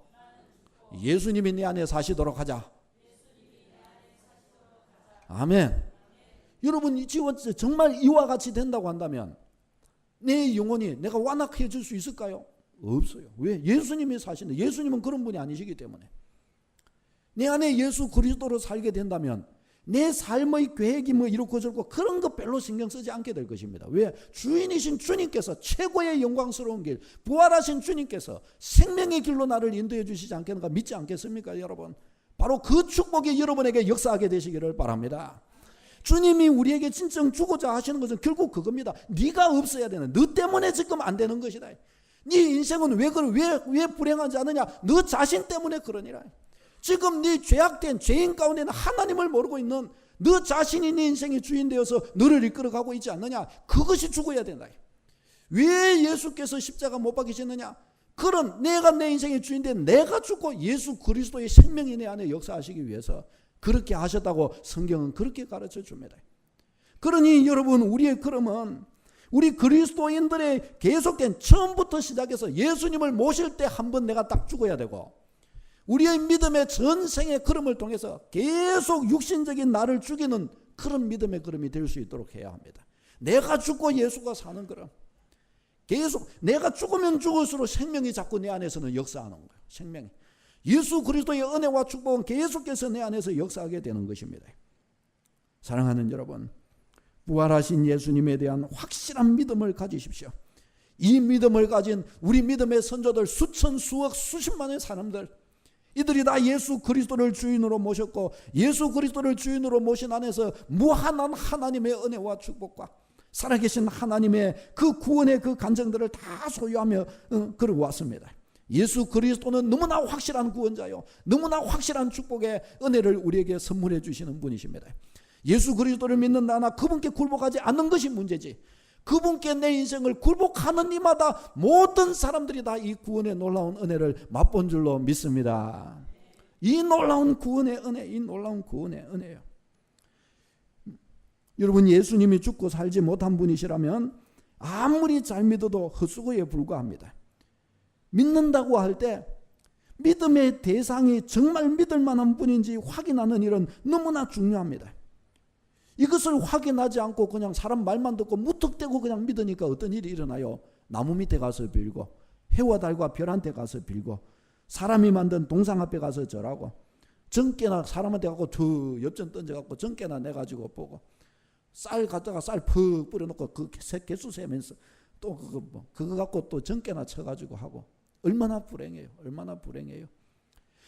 예수님이 내 안에 사시도록 하자. 아멘. 여러분 지금 정말 이와 같이 된다고 한다면 내 영혼이 내가 완악해질 수 있을까요? 없어요. 왜? 예수님이 사시는데 예수님은 그런 분이 아니시기 때문에. 내 안에 예수 그리스도로 살게 된다면 내 삶의 계획이 뭐 이렇고 저렇고 그런 거 별로 신경 쓰지 않게 될 것입니다. 왜? 주인이신 주님께서 최고의 영광스러운 길, 부활하신 주님께서 생명의 길로 나를 인도해 주시지 않겠는가 믿지 않겠습니까 여러분? 바로 그 축복이 여러분에게 역사하게 되시기를 바랍니다. 주님이 우리에게 진정 주고자 하시는 것은 결국 그겁니다. 네가 없어야 되는, 너 때문에 지금 안 되는 것이다. 네 인생은 왜 불행하지 않느냐? 너 자신 때문에 그러니라. 지금 네 죄악된 죄인 가운데는 하나님을 모르고 있는 너 자신이 네 인생의 주인 되어서 너를 이끌어가고 있지 않느냐? 그것이 죽어야 된다. 왜 예수께서 십자가 못 박히셨느냐? 그런 내가 내 인생의 주인인데 내가 죽고 예수 그리스도의 생명이 내 안에 역사하시기 위해서 그렇게 하셨다고 성경은 그렇게 가르쳐 줍니다. 그러니 여러분 우리의 걸음은 우리 그리스도인들의 계속된 처음부터 시작해서 예수님을 모실 때 한번 내가 딱 죽어야 되고 우리의 믿음의 전생의 걸음을 통해서 계속 육신적인 나를 죽이는 그런 믿음의 걸음이 될 수 있도록 해야 합니다. 내가 죽고 예수가 사는 걸음. 계속 내가 죽으면 죽을수록 생명이 자꾸 내 안에서는 역사하는 거예요. 생명이. 예수 그리스도의 은혜와 축복은 계속해서 내 안에서 역사하게 되는 것입니다. 사랑하는 여러분, 부활하신 예수님에 대한 확실한 믿음을 가지십시오. 이 믿음을 가진 우리 믿음의 선조들 수천 수억 수십만의 사람들, 이들이 다 예수 그리스도를 주인으로 모셨고 예수 그리스도를 주인으로 모신 안에서 무한한 하나님의 은혜와 축복과 살아계신 하나님의 그 구원의 그 간증들을 다 소유하며 걸어왔습니다. 예수 그리스도는 너무나 확실한 구원자요, 너무나 확실한 축복의 은혜를 우리에게 선물해 주시는 분이십니다. 예수 그리스도를 믿는 나나 그분께 굴복하지 않는 것이 문제지, 그분께 내 인생을 굴복하는 이마다 모든 사람들이 다 이 구원의 놀라운 은혜를 맛본 줄로 믿습니다. 이 놀라운 구원의 은혜, 이 놀라운 구원의 은혜예요. 여러분 예수님이 죽고 살지 못한 분이시라면 아무리 잘 믿어도 헛수고에 불과합니다. 믿는다고 할 때 믿음의 대상이 정말 믿을 만한 분인지 확인하는 일은 너무나 중요합니다. 이것을 확인하지 않고 그냥 사람 말만 듣고 무턱대고 그냥 믿으니까 어떤 일이 일어나요? 나무 밑에 가서 빌고 해와 달과 별한테 가서 빌고 사람이 만든 동상 앞에 가서 절하고 정깨나 사람한테 가고 저 엽전 던져갖고 정깨나 내가지고 보고 쌀 갖다가 쌀 푹 뿌려놓고 그 개수 세면서 또 그거 갖고 또 정깨나 쳐가지고 하고 얼마나 불행해요. 얼마나 불행해요.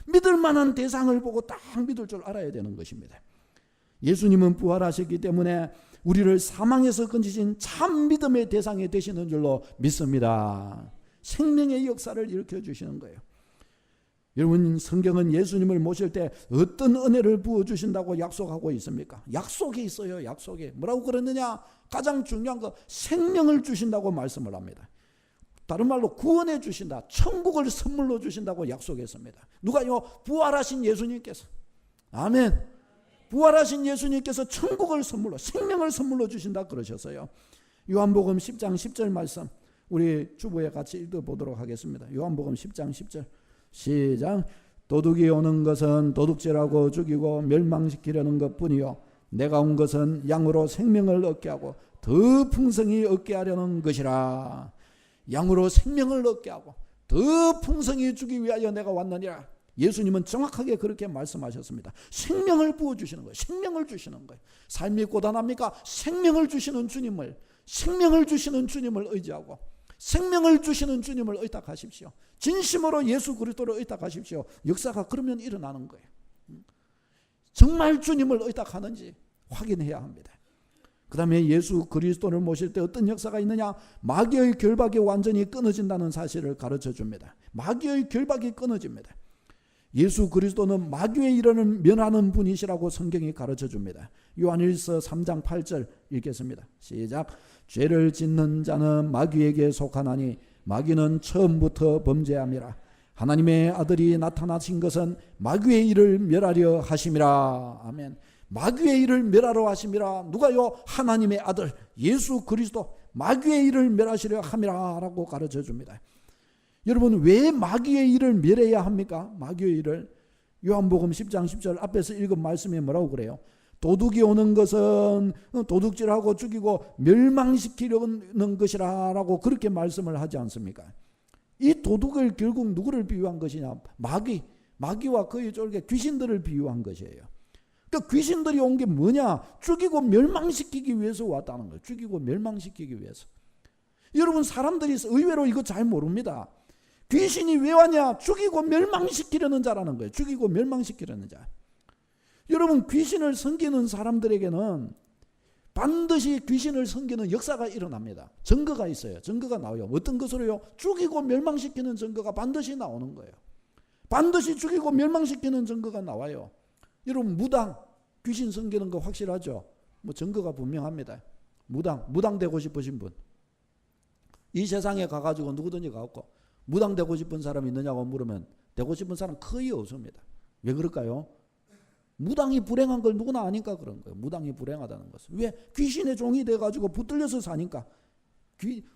믿을 만한 대상을 보고 딱 믿을 줄 알아야 되는 것입니다. 예수님은 부활하셨기 때문에 우리를 사망에서 건지신 참 믿음의 대상이 되시는 줄로 믿습니다. 생명의 역사를 일으켜 주시는 거예요. 여러분 성경은 예수님을 모실 때 어떤 은혜를 부어주신다고 약속하고 있습니까? 약속이 있어요. 약속이. 뭐라고 그러느냐? 가장 중요한 거 생명을 주신다고 말씀을 합니다. 다른 말로 구원해 주신다. 천국을 선물로 주신다고 약속했습니다. 누가요? 부활하신 예수님께서. 아멘. 부활하신 예수님께서 천국을 선물로, 생명을 선물로 주신다 그러셨어요. 요한복음 10장 10절 말씀 우리 주부에 같이 읽어보도록 하겠습니다. 요한복음 10장 10절 시작. 도둑이 오는 것은 도둑질하고 죽이고 멸망시키려는 것뿐이요 내가 온 것은 양으로 생명을 얻게 하고 더 풍성히 얻게 하려는 것이라. 양으로 생명을 얻게 하고 더 풍성히 주기 위하여 내가 왔느니라. 예수님은 정확하게 그렇게 말씀하셨습니다. 생명을 부어주시는 거예요. 생명을 주시는 거예요. 삶이 고단합니까? 생명을 주시는 주님을 의지하고 생명을 주시는 주님을 의탁하십시오. 진심으로 예수 그리스도를 의탁하십시오. 역사가 그러면 일어나는 거예요. 정말 주님을 의탁하는지 확인해야 합니다. 그 다음에 예수 그리스도를 모실 때 어떤 역사가 있느냐? 마귀의 결박이 완전히 끊어진다는 사실을 가르쳐 줍니다. 마귀의 결박이 끊어집니다. 예수 그리스도는 마귀의 일을 면하는 분이시라고 성경이 가르쳐 줍니다. 요한일서 3장 8절 읽겠습니다. 시작. 죄를 짓는 자는 마귀에게 속하나니 마귀는 처음부터 범죄함이라. 하나님의 아들이 나타나신 것은 마귀의 일을 멸하려 하심이라. 아멘. 마귀의 일을 멸하려 하심이라. 누가요? 하나님의 아들 예수 그리스도 마귀의 일을 멸하시려 함이라 라고 가르쳐 줍니다. 여러분, 왜 마귀의 일을 멸해야 합니까? 마귀의 일을. 요한복음 10장 10절 앞에서 읽은 말씀이 뭐라고 그래요? 도둑이 오는 것은 도둑질하고 죽이고 멸망시키려는 것이라 라고 그렇게 말씀을 하지 않습니까? 이 도둑을 결국 누구를 비유한 것이냐? 마귀와 그의 쫄개 귀신들을 비유한 것이에요. 그러니까 귀신들이 온 게 뭐냐? 죽이고 멸망시키기 위해서 왔다는 거예요. 죽이고 멸망시키기 위해서. 여러분, 사람들이 의외로 이거 잘 모릅니다. 귀신이 왜 왔냐? 죽이고 멸망시키려는 자라는 거예요. 죽이고 멸망시키려는 자. 여러분, 귀신을 섬기는 사람들에게는 반드시 귀신을 섬기는 역사가 일어납니다. 증거가 있어요. 증거가 나와요. 어떤 것으로요? 죽이고 멸망시키는 증거가 반드시 나오는 거예요. 반드시 죽이고 멸망시키는 증거가 나와요. 여러분, 무당 귀신 섬기는 거 확실하죠? 뭐 증거가 분명합니다. 무당 되고 싶으신 분, 이 세상에 가가지고 누구든지 가고 무당 되고 싶은 사람이 있느냐고 물으면 되고 싶은 사람 거의 없습니다. 왜 그럴까요? 무당이 불행한 걸 누구나 아니까 그런 거예요. 무당이 불행하다는 것은. 왜? 귀신의 종이 돼가지고 붙들려서 사니까.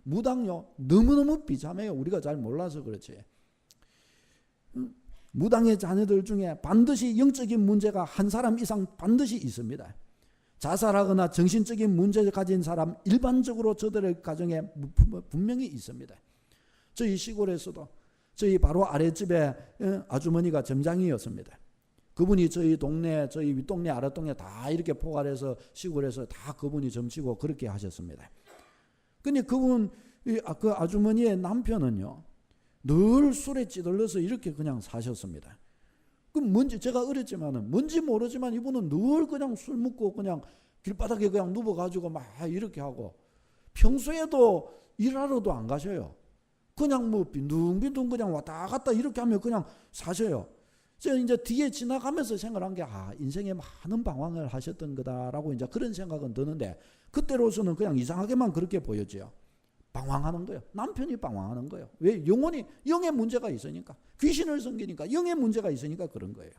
무당요 너무너무 비참해요. 우리가 잘 몰라서 그렇지. 무당의 자녀들 중에 반드시 영적인 문제가 한 사람 이상 반드시 있습니다. 자살하거나 정신적인 문제를 가진 사람 일반적으로 저들의 가정에 분명히 있습니다. 저희 시골에서도 저희 바로 아랫집에 아주머니가 점장이었습니다. 그분이 저희 동네, 저희 윗동네, 아랫동네 다 이렇게 포괄해서 시골에서 다 그분이 점치고 그렇게 하셨습니다. 근데 그 아주머니의 남편은요, 늘 술에 찌들러서 이렇게 그냥 사셨습니다. 그럼 뭔지, 제가 어렸지만은 뭔지 모르지만 이분은 늘 그냥 술 먹고 그냥 길바닥에 그냥 누워가지고 막 이렇게 하고 평소에도 일하러도 안 가셔요. 그냥 뭐 빈둥빈둥 그냥 왔다 갔다 이렇게 하면 그냥 사셔요. 제가 이제 뒤에 지나가면서 생각한 게, 인생에 많은 방황을 하셨던 거다라고 이제 그런 생각은 드는데, 그때로서는 그냥 이상하게만 그렇게 보였죠. 방황하는 거예요. 남편이 방황하는 거예요. 왜? 영의 문제가 있으니까. 귀신을 섬기니까 영의 문제가 있으니까 그런 거예요.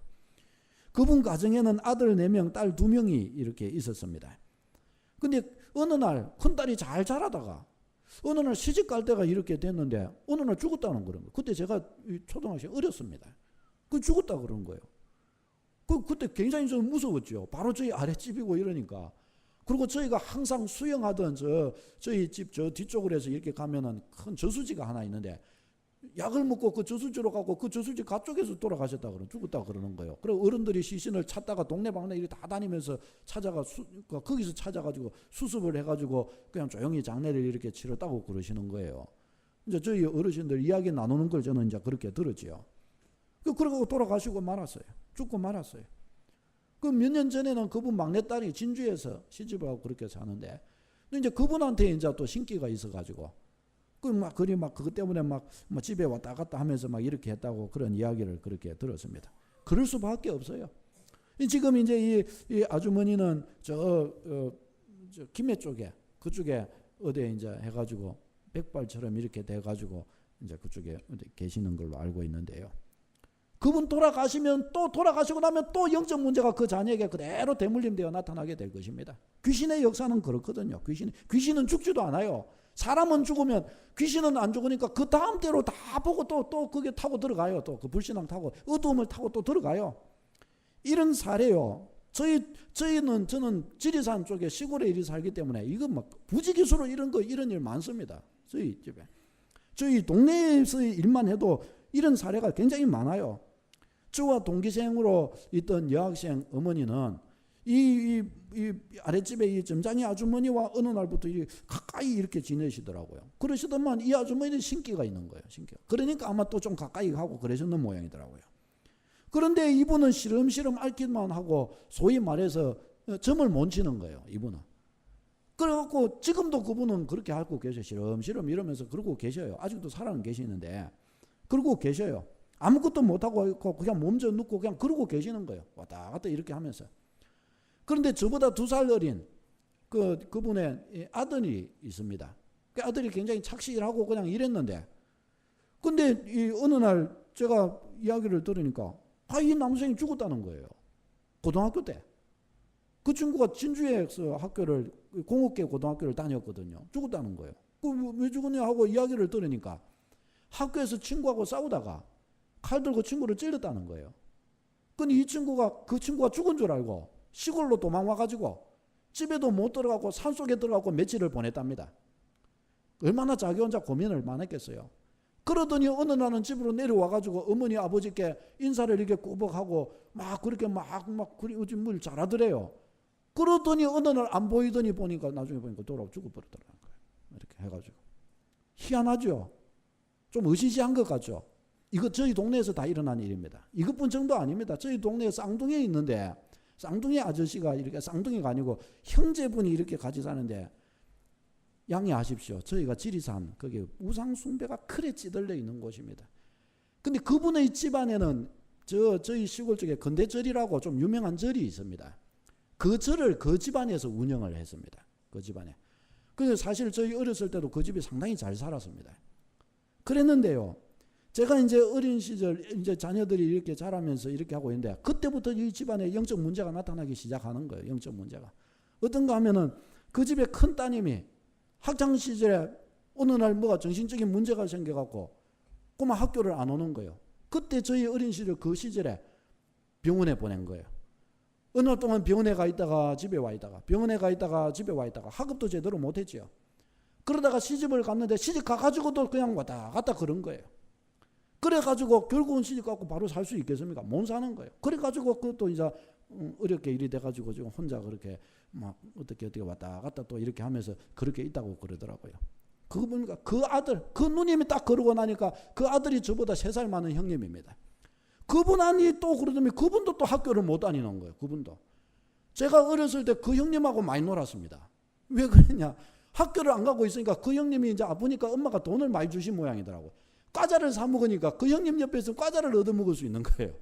그분 가정에는 아들 4명, 딸 2명이 이렇게 있었습니다. 근데 어느 날 큰딸이 잘 자라다가 어느 날 시집 갈 때가 이렇게 됐는데 어느 날 죽었다는 그런 거예요. 그때 제가 초등학생 어렸습니다. 그 죽었다 그런 거예요. 그때 굉장히 좀 무서웠죠. 바로 저희 아랫집이고 이러니까. 그리고 저희가 항상 수영하던 저희 집 저 뒤쪽으로 해서 이렇게 가면은 큰 저수지가 하나 있는데, 약을 먹고 그 저수지로 가고 그 저수지 가쪽에서 돌아가셨다 죽었다 그러는 거예요. 그리고 어른들이 시신을 찾다가 동네방네 이렇게 다 다니면서 찾아가 거기서 찾아가지고 수습을 해가지고 그냥 조용히 장례를 이렇게 치렀다고 그러시는 거예요. 이제 저희 어르신들 이야기 나누는 걸 저는 이제 그렇게 들었지요. 그러고 돌아가시고 말았어요. 죽고 말았어요. 그 몇 년 전에는 그분 막내딸이 진주에서 시집을 하고 그렇게 사는데, 이제 그분한테 이제 또 신기가 있어가지고, 그것 때문에 집에 왔다 갔다 하면서 막 이렇게 했다고 그런 이야기를 그렇게 들었습니다. 그럴 수밖에 없어요. 지금 이제 이 아주머니는 저 김해 쪽에, 그쪽에 어디에 이제 해가지고 백발처럼 이렇게 돼가지고 이제 그쪽에 계시는 걸로 알고 있는데요. 그분 돌아가시면 또 돌아가시고 나면 또 영적 문제가 그 자녀에게 그대로 대물림되어 나타나게 될 것입니다. 귀신의 역사는 그렇거든요. 귀신은 죽지도 않아요. 사람은 죽으면 귀신은 안 죽으니까 그 다음 때로 다 보고 또 그게 타고 들어가요. 또 그 불신앙 타고 어두움을 타고 또 들어가요. 이런 사례요. 저는 지리산 쪽에 시골에 일이 살기 때문에 이거 막 부지기수로 이런 일 많습니다. 저희 집에. 저희 동네에서의 일만 해도 이런 사례가 굉장히 많아요. 저와 동기생으로 있던 여학생 어머니는 이 아랫집에 이 점장이 아주머니와 어느 날부터 가까이 이렇게 지내시더라고요. 그러시더만 이 아주머니는 신기가 있는 거예요. 신기가. 그러니까 아마 또 좀 가까이 하고 그러셨는 모양이더라고요. 그런데 이분은 시름시름 앓기만 하고 소위 말해서 점을 못 치는 거예요. 이분은. 그래갖고 지금도 그분은 그렇게 앓고 계셔요. 시름시름 이러면서 그러고 계셔요. 아직도 살아는 계시는데 그러고 계셔요. 아무것도 못하고 그냥 몸져 눕고 그냥 그러고 계시는 거예요. 왔다 갔다 이렇게 하면서. 그런데 저보다 2살 어린 그분의 아들이 있습니다. 그 아들이 굉장히 착실하고 그냥 이랬는데, 근데 이 어느 날 제가 이야기를 들으니까 이 남성이 죽었다는 거예요. 고등학교 때. 그 친구가 진주에서 학교를 공업계 고등학교를 다녔거든요. 죽었다는 거예요. 왜 죽었냐 하고 이야기를 들으니까 학교에서 친구하고 싸우다가 칼 들고 친구를 찔렀다는 거예요. 근데 이 친구가 그 친구가 죽은 줄 알고 시골로 도망와가지고 집에도 못 들어가고 산속에 들어가고 며칠을 보냈답니다. 얼마나 자기 혼자 고민을 많았겠어요. 그러더니 어느 날은 집으로 내려와가지고 어머니 아버지께 인사를 이렇게 꾸벅하고 막 그렇게 막 물 잘하더래요. 그러더니 어느 날 안 보이더니 보니까 나중에 보니까 돌아오고 죽어버리더라는 거예요. 이렇게 해가지고. 희한하죠. 좀 의시시한 것 같죠. 이거 저희 동네에서 다 일어난 일입니다. 이것뿐 정도 아닙니다. 저희 동네에 쌍둥이 있는데 쌍둥이 아저씨가 이렇게 쌍둥이가 아니고 형제분이 이렇게 같이 사는데 양해하십시오. 저희가 지리산 거기 우상 숭배가 크게 찌들려 있는 곳입니다. 근데 그분의 집안에는 저희 시골 쪽에 건대절이라고 좀 유명한 절이 있습니다. 그 절을 그 집안에서 운영을 했습니다. 그 집안에. 그래서 사실 저희 어렸을 때도 그 집이 상당히 잘 살았습니다. 그랬는데요. 제가 이제 어린 시절 이제 자녀들이 이렇게 자라면서 이렇게 하고 있는데 그때부터 이 집안에 영적 문제가 나타나기 시작하는 거예요. 영적 문제가. 어떤가 하면은 그 집에 큰 따님이 학창 시절에 어느 날 뭐가 정신적인 문제가 생겨갖고 그만 학교를 안 오는 거예요. 그때 저희 어린 시절 그 시절에 병원에 보낸 거예요. 어느 날 동안 병원에 가 있다가 집에 와 있다가 병원에 가 있다가 집에 와 있다가 학업도 제대로 못했죠. 그러다가 시집을 갔는데 시집 가가지고도 그냥 왔다 갔다 그런 거예요. 그래가지고 결국은 시집 가고 바로 살 수 있겠습니까? 못 사는 거예요. 그래가지고 그것도 이제 어렵게 일이 돼가지고 지금 혼자 그렇게 막 어떻게 왔다 갔다 또 이렇게 하면서 그렇게 있다고 그러더라고요. 그거 보니까 그 아들, 그 누님이 딱 그러고 나니까 그 아들이 저보다 3살 많은 형님입니다. 그분 아니 또 그러더니 그분도 또 학교를 못 다니는 거예요. 그분도. 제가 어렸을 때 그 형님하고 많이 놀았습니다. 왜 그랬냐? 학교를 안 가고 있으니까 그 형님이 이제 아프니까 엄마가 돈을 많이 주신 모양이더라고요. 과자를 사 먹으니까 그 형님 옆에서 과자를 얻어 먹을 수 있는 거예요.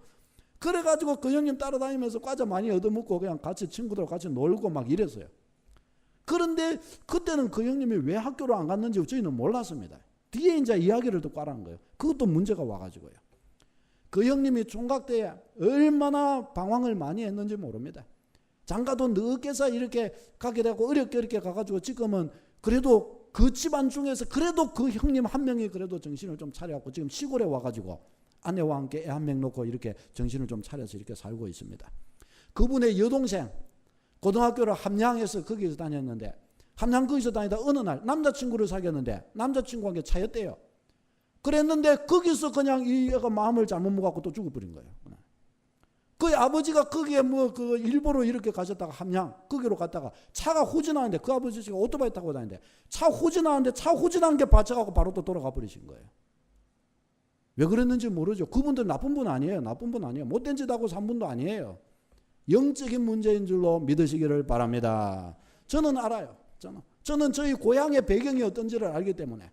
그래가지고 그 형님 따라다니면서 과자 많이 얻어 먹고 그냥 같이 친구들하고 같이 놀고 막 이랬어요. 그런데 그때는 그 형님이 왜 학교를 안 갔는지 저희는 몰랐습니다. 뒤에 이제 이야기를 듣고 알았는 거예요. 그것도 문제가 와가지고요. 그 형님이 총각 때 얼마나 방황을 많이 했는지 모릅니다. 장가도 늦게서 이렇게 가게 되고 어렵게 이렇게 가가지고 지금은 그래도 그 집안 중에서 그래도 그 형님 한 명이 그래도 정신을 좀 차려갖고 지금 시골에 와가지고 아내와 함께 애 한 명 놓고 이렇게 정신을 좀 차려서 이렇게 살고 있습니다. 그분의 여동생 고등학교를 함양에서 거기서 다녔는데 함양 거기서 다니다 어느 날 남자친구를 사귀었는데 남자친구에게 차였대요. 그랬는데 거기서 그냥 이 애가 마음을 잘못 먹었고 또 죽어버린 거예요. 그 아버지가 거기에 그 일부러 이렇게 가셨다가 함양 거기로 갔다가 차가 후진하는데 그 아버지가 오토바이 타고 다니는데 차 후진하는데 차 후진한 게 받쳐가고 바로 또 돌아가 버리신 거예요. 왜 그랬는지 모르죠. 그분들 나쁜 분 아니에요. 나쁜 분 아니에요. 못된 짓 하고 산 분도 아니에요. 영적인 문제인 줄로 믿으시기를 바랍니다. 저는 알아요. 저는 저희 고향의 배경이 어떤지를 알기 때문에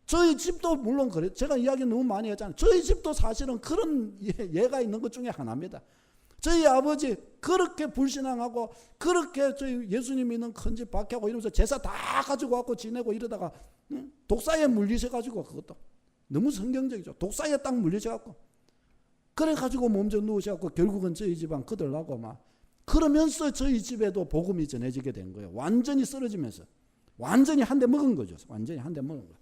저희 집도 물론 그래. 제가 이야기 너무 많이 했잖아요. 저희 집도 사실은 그런 예가 있는 것 중에 하나입니다. 저희 아버지 그렇게 불신앙하고 그렇게 저희 예수님 믿는 큰 집 박해하고 이러면서 제사 다 가지고 와서 지내고 이러다가 독사에 물리셔가지고 그것도 너무 성경적이죠. 독사에 딱 물리셔갖고 그래가지고 몸져 누우셔갖고 결국은 저희 집안 거들나고 막 그러면서 저희 집에도 복음이 전해지게 된 거예요. 완전히 쓰러지면서 완전히 한 대 먹은 거죠. 완전히 한 대 먹은 거예요.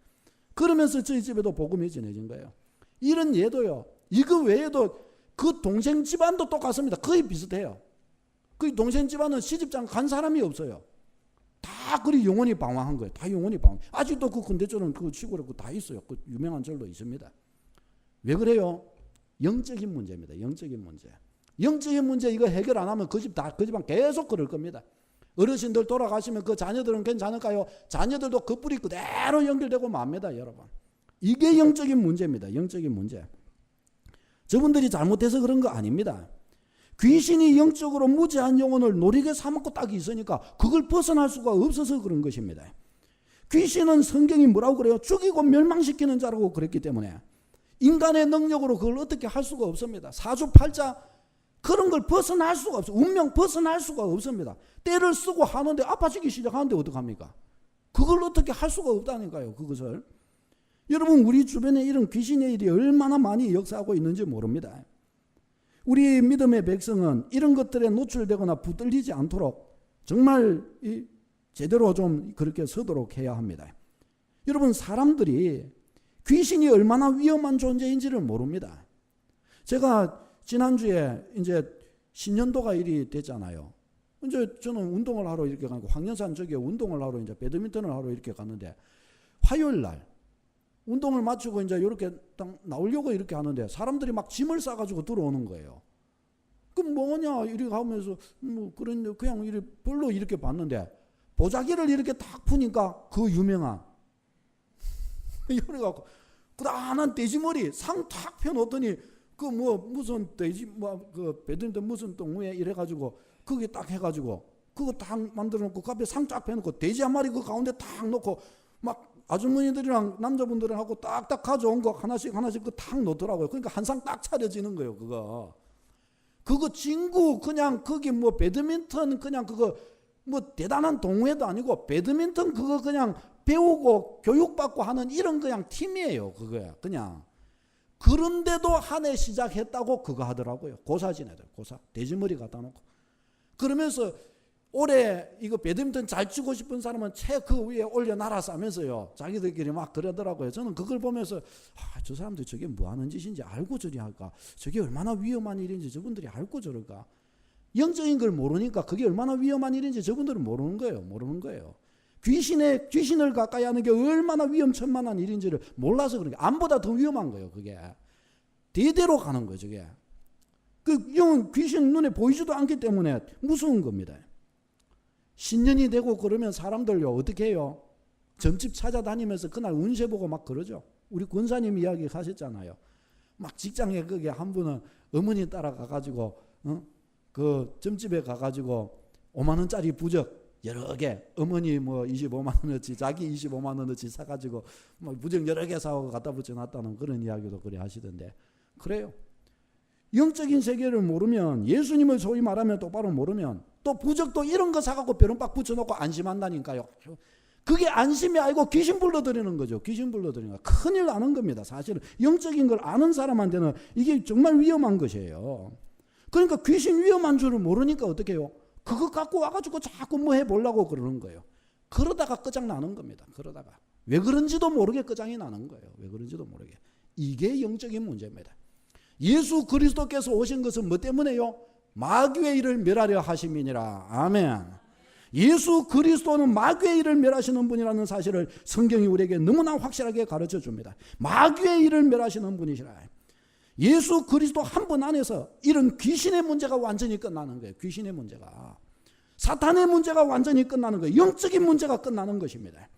그러면서 저희 집에도 복음이 전해진 거예요. 이런 예도요. 이거 외에도 그 동생 집안도 똑같습니다. 거의 비슷해요. 그 동생 집안은 시집장 간 사람이 없어요. 다 그리 영혼이 방황한 거예요. 다 영혼이 방황. 아직도 그 근대절은 그 시골에 다 있어요. 그 유명한 절도 있습니다. 왜 그래요? 영적인 문제입니다. 영적인 문제. 영적인 문제 이거 해결 안 하면 그 집안 계속 그럴 겁니다. 어르신들 돌아가시면 그 자녀들은 괜찮을까요? 자녀들도 그 뿌리 그대로 연결되고 맙니다, 여러분. 이게 영적인 문제입니다. 영적인 문제. 저분들이 잘못해서 그런 거 아닙니다. 귀신이 영적으로 무지한 영혼을 노리게 삼고 딱 있으니까 그걸 벗어날 수가 없어서 그런 것입니다. 귀신은 성경이 뭐라고 그래요? 죽이고 멸망시키는 자라고 그랬기 때문에 인간의 능력으로 그걸 어떻게 할 수가 없습니다. 사주팔자 그런 걸 벗어날 수가 없어요. 운명 벗어날 수가 없습니다. 때를 쓰고 하는데 아파지기 시작하는데 어떡합니까? 그걸 어떻게 할 수가 없다니까요. 그것을. 여러분, 우리 주변에 이런 귀신의 일이 얼마나 많이 역사하고 있는지 모릅니다. 우리 믿음의 백성은 이런 것들에 노출되거나 붙들리지 않도록 정말 제대로 좀 그렇게 서도록 해야 합니다. 여러분, 사람들이 귀신이 얼마나 위험한 존재인지를 모릅니다. 제가 지난주에 이제 신년도가 일이 됐잖아요. 이제 저는 운동을 하러 이렇게 가고 황년산 저기에 운동을 하러 이제 배드민턴을 하러 이렇게 갔는데 화요일 날 운동을 마치고 이제 이렇게 딱 나오려고 이렇게 하는데 사람들이 막 짐을 싸가지고 들어오는 거예요. 그럼 뭐냐 이렇게 하면서 뭐 그런 그냥 이렇게 별로 이렇게 봤는데 보자기를 이렇게 딱 푸니까 그 유명한 이래갖고 부단한 돼지머리 상 탁 펴놓더니 그 뭐 무슨 돼지 뭐 그 배드민턴 무슨 동호회 이래가지고 그게 딱 해가지고 그거 딱 만들어놓고 그 앞에 상 쫙 펴놓고 돼지 한 마리 그 가운데 딱 놓고 막 아주머니들이랑 남자분들하고 딱딱 가져온 거 하나씩 그 탁 놓더라고요. 그러니까 한 상 딱 차려지는 거예요. 그거 진구 그냥 거기 뭐 배드민턴 그냥 그거 뭐 대단한 동호회도 아니고 배드민턴 그거 그냥 배우고 교육받고 하는 이런 그냥 팀이에요. 그거야 그냥. 그런데도 한 해 시작했다고 그거 하더라고요. 고사 지내들 고사 돼지머리 갖다 놓고 그러면서 올해 이거 배드민턴 잘 치고 싶은 사람은 채 그 위에 올려놔라 하면서요 자기들끼리 막 그러더라고요. 저는 그걸 보면서 저 사람들 저게 뭐 하는 짓인지 알고 저리 할까, 저게 얼마나 위험한 일인지 저분들이 알고 저럴까. 영적인 걸 모르니까 그게 얼마나 위험한 일인지 저분들은 모르는 거예요. 귀신을 가까이 하는 게 얼마나 위험천만한 일인지를 몰라서 그런 게 암보다 더 위험한 거예요. 그게 대대로 가는 거예요. 저게 그 영은 귀신 눈에 보이지도 않기 때문에 무서운 겁니다. 신년이 되고 그러면 사람들요 어떻게 해요? 점집 찾아다니면서 그날 운세 보고 막 그러죠. 우리 권사님 이야기 하셨잖아요. 막 직장에 거기 한 분은 어머니 따라가가지고 그 점집에 가가지고 5만 원짜리 부적 여러 개, 어머니 뭐 25만 원어치, 자기 25만 원어치 사가지고 뭐 부적 여러 개 사고 갖다 붙여놨다는 그런 이야기도 그래 하시던데 그래요. 영적인 세계를 모르면, 예수님을 소위 말하면 똑바로 모르면 또 부적도 이런 거 사갖고 벼른박 붙여놓고 안심한다니까요. 그게 안심이 아니고 귀신 불러들이는 거죠. 귀신 불러들이는 거. 큰일 나는 겁니다. 사실은 영적인 걸 아는 사람한테는 이게 정말 위험한 것이에요. 그러니까 귀신 위험한 줄을 모르니까 어떻게 해요? 그거 갖고 와가지고 자꾸 뭐 해보려고 그러는 거예요. 그러다가 끝장나는 겁니다. 그러다가 왜 그런지도 모르게 끝장이 나는 거예요. 왜 그런지도 모르게. 이게 영적인 문제입니다. 예수 그리스도께서 오신 것은 뭐 때문에요? 마귀의 일을 멸하려 하심이니라. 아멘. 예수 그리스도는 마귀의 일을 멸하시는 분이라는 사실을 성경이 우리에게 너무나 확실하게 가르쳐 줍니다. 마귀의 일을 멸하시는 분이시라. 예수 그리스도 한 분 안에서 이런 귀신의 문제가 완전히 끝나는 거예요. 귀신의 문제가. 사탄의 문제가 완전히 끝나는 거예요. 영적인 문제가 끝나는 것입니다.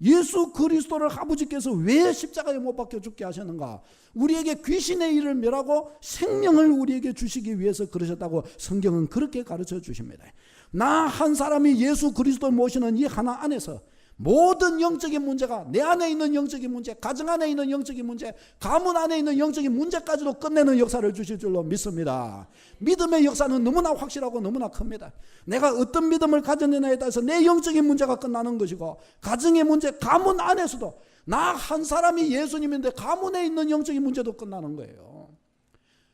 예수 그리스도를 아버지께서 왜 십자가에 못 박혀 죽게 하셨는가? 우리에게 귀신의 일을 멸하고 생명을 우리에게 주시기 위해서 그러셨다고 성경은 그렇게 가르쳐 주십니다. 나 한 사람이 예수 그리스도 모시는 이 하나 안에서 모든 영적인 문제가, 내 안에 있는 영적인 문제, 가정 안에 있는 영적인 문제, 가문 안에 있는 영적인 문제까지도 끝내는 역사를 주실 줄로 믿습니다. 믿음의 역사는 너무나 확실하고 너무나 큽니다. 내가 어떤 믿음을 가졌느냐에 따라서 내 영적인 문제가 끝나는 것이고, 가정의 문제, 가문 안에서도 나 한 사람이 예수님인데 가문에 있는 영적인 문제도 끝나는 거예요.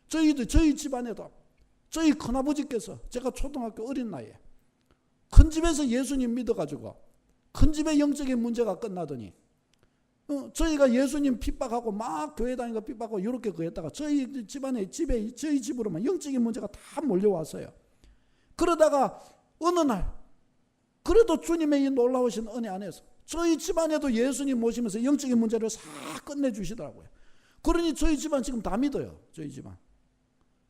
저희 집안에도 저희 큰아버지께서, 제가 초등학교 어린 나이에 큰 집에서 예수님 믿어가지고 큰 집의 영적인 문제가 끝나더니 저희가 예수님 핍박하고 막 교회 다니고 핍박하고 이렇게 그랬다가 저희 집안에 저희 집으로만 영적인 문제가 다 몰려왔어요. 그러다가 어느 날 그래도 주님의 이 놀라우신 은혜 안에서 저희 집안에도 예수님 모시면서 영적인 문제를 싹 끝내주시더라고요. 그러니 저희 집안 지금 다 믿어요. 저희 집안.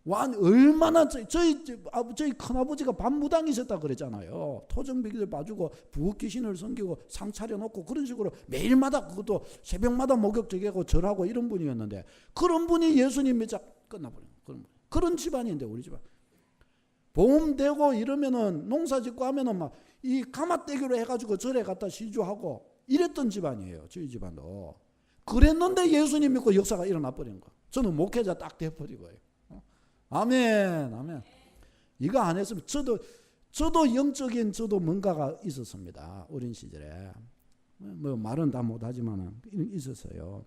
얼마나 저희 큰아버지가 밤무당이셨다 그랬잖아요. 토정비기를 봐주고 부귀신을 섬기고 상 차려놓고 그런 식으로 매일마다 그것도 새벽마다 목욕제기하고 절하고 이런 분이었는데, 그런 분이 예수님 믿자 끝나버린 그런 집안인데, 우리 집안 봄 되고 이러면은 농사짓고 하면은 막 이 가마떼기로 해가지고 절에 갖다 시주하고 이랬던 집안이에요. 저희 집안도 그랬는데 예수님 믿고 역사가 일어나 버린 거. 저는 목회자 딱 돼버리고요. 아멘, 아멘. 이거 안 했으면 저도 영적인 저도 뭔가가 있었습니다. 어린 시절에. 뭐 말은 다 못하지만 있었어요.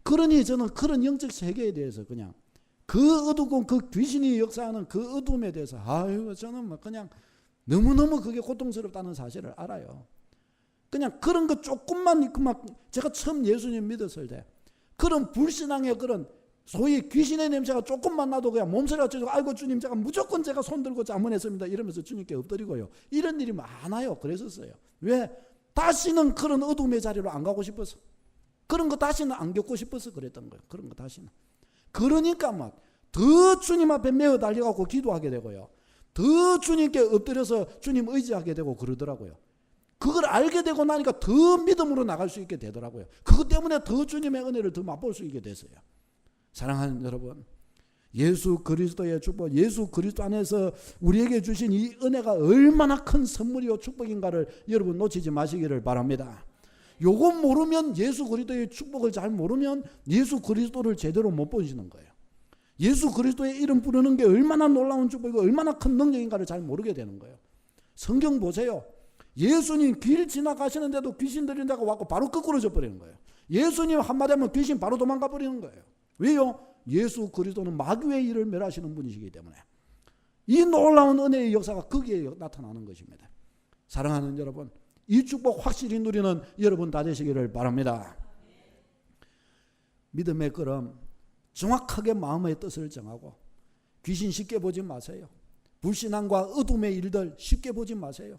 그러니 저는 그런 영적 세계에 대해서 그냥 그 어두운 그 귀신이 역사하는 그 어둠에 대해서 아유 저는 뭐 그냥 너무너무 그게 고통스럽다는 사실을 알아요. 그냥 그런 거 조금만 막 제가 처음 예수님 믿었을 때 그런 불신앙의 그런 소위 귀신의 냄새가 조금만 나도 그냥 몸서리가 쪄서 아이고 주님 제가 무조건 제가 손들고 자문했습니다 이러면서 주님께 엎드리고요. 이런 일이 많아요. 그랬었어요. 왜? 다시는 그런 어둠의 자리로 안 가고 싶어서 그런 거 다시는 안 겪고 싶어서 그랬던 거예요. 그런 거 다시는. 그러니까 막 더 주님 앞에 매어 달려가고 기도하게 되고요. 더 주님께 엎드려서 주님 의지하게 되고 그러더라고요. 그걸 알게 되고 나니까 더 믿음으로 나갈 수 있게 되더라고요. 그것 때문에 더 주님의 은혜를 더 맛볼 수 있게 됐어요. 사랑하는 여러분, 예수 그리스도의 축복, 예수 그리스도 안에서 우리에게 주신 이 은혜가 얼마나 큰 선물이요 축복인가를 여러분 놓치지 마시기를 바랍니다. 요거 모르면 예수 그리스도의 축복을 잘 모르면 예수 그리스도를 제대로 못 보시는 거예요. 예수 그리스도의 이름 부르는 게 얼마나 놀라운 축복이고 얼마나 큰 능력인가를 잘 모르게 되는 거예요. 성경 보세요. 예수님 길 지나가시는데도 귀신 들린 자가 왔고 바로 거꾸로 져버리는 거예요. 예수님 한마디 하면 귀신 바로 도망가 버리는 거예요. 왜요? 예수 그리스도는 마귀의 일을 멸하시는 분이시기 때문에 이 놀라운 은혜의 역사가 거기에 나타나는 것입니다. 사랑하는 여러분, 이 축복 확실히 누리는 여러분 다 되시기를 바랍니다. 믿음의 걸음 정확하게 마음의 뜻을 정하고 귀신 쉽게 보지 마세요. 불신앙과 어둠의 일들 쉽게 보지 마세요.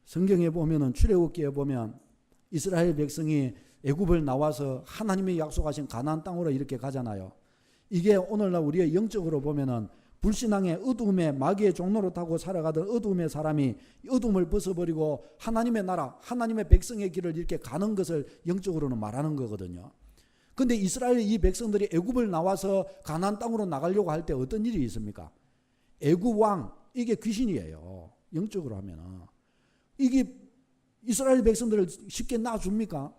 성경에 보면은 출애굽기에 보면 이스라엘 백성이 애굽을 나와서 하나님이 약속하신 가나안 땅으로 이렇게 가잖아요. 이게 오늘날 우리의 영적으로 보면은 불신앙의 어둠의 마귀의 종로로 타고 살아가던 어둠의 사람이 어둠을 벗어버리고 하나님의 나라, 하나님의 백성의 길을 이렇게 가는 것을 영적으로는 말하는 거거든요. 근데 이스라엘 이 백성들이 애굽을 나와서 가나안 땅으로 나가려고 할 때 어떤 일이 있습니까? 애굽 왕, 이게 귀신이에요. 영적으로 하면은. 이게 이스라엘 백성들을 쉽게 놔줍니까?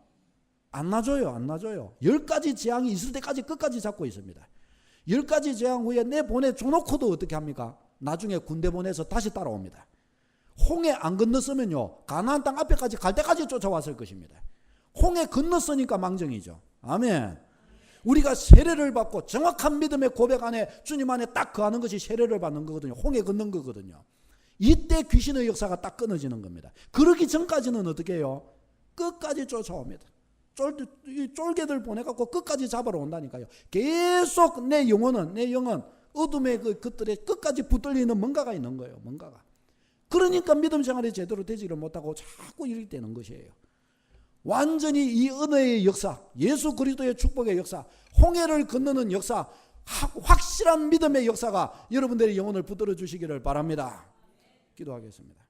안 놔줘요. 안 놔줘요. 10가지 재앙이 있을 때까지 끝까지 잡고 있습니다. 10가지 재앙 후에 내보내줘놓고도 어떻게 합니까? 나중에 군대 보내서 다시 따라옵니다. 홍해 안 건넜으면요 가나안 땅 앞에까지 갈 때까지 쫓아왔을 것입니다. 홍해 건넜으니까 망정이죠. 아멘. 우리가 세례를 받고 정확한 믿음의 고백 안에 주님 안에 딱 거하는 것이 세례를 받는 거거든요. 홍해 건넌 거거든요. 이때 귀신의 역사가 딱 끊어지는 겁니다. 그러기 전까지는 어떻게 해요? 끝까지 쫓아옵니다. 쫄개들 보내갖고 끝까지 잡으러 온다니까요. 계속 내 영은 어둠의 그것들에 끝까지 붙들리는 뭔가가 있는 거예요. 뭔가가. 그러니까 믿음 생활이 제대로 되지를 못하고 자꾸 이렇게 되는 것이에요. 완전히 이 은혜의 역사, 예수 그리스도의 축복의 역사, 홍해를 건너는 역사, 확실한 믿음의 역사가 여러분들의 영혼을 붙들어 주시기를 바랍니다. 기도하겠습니다.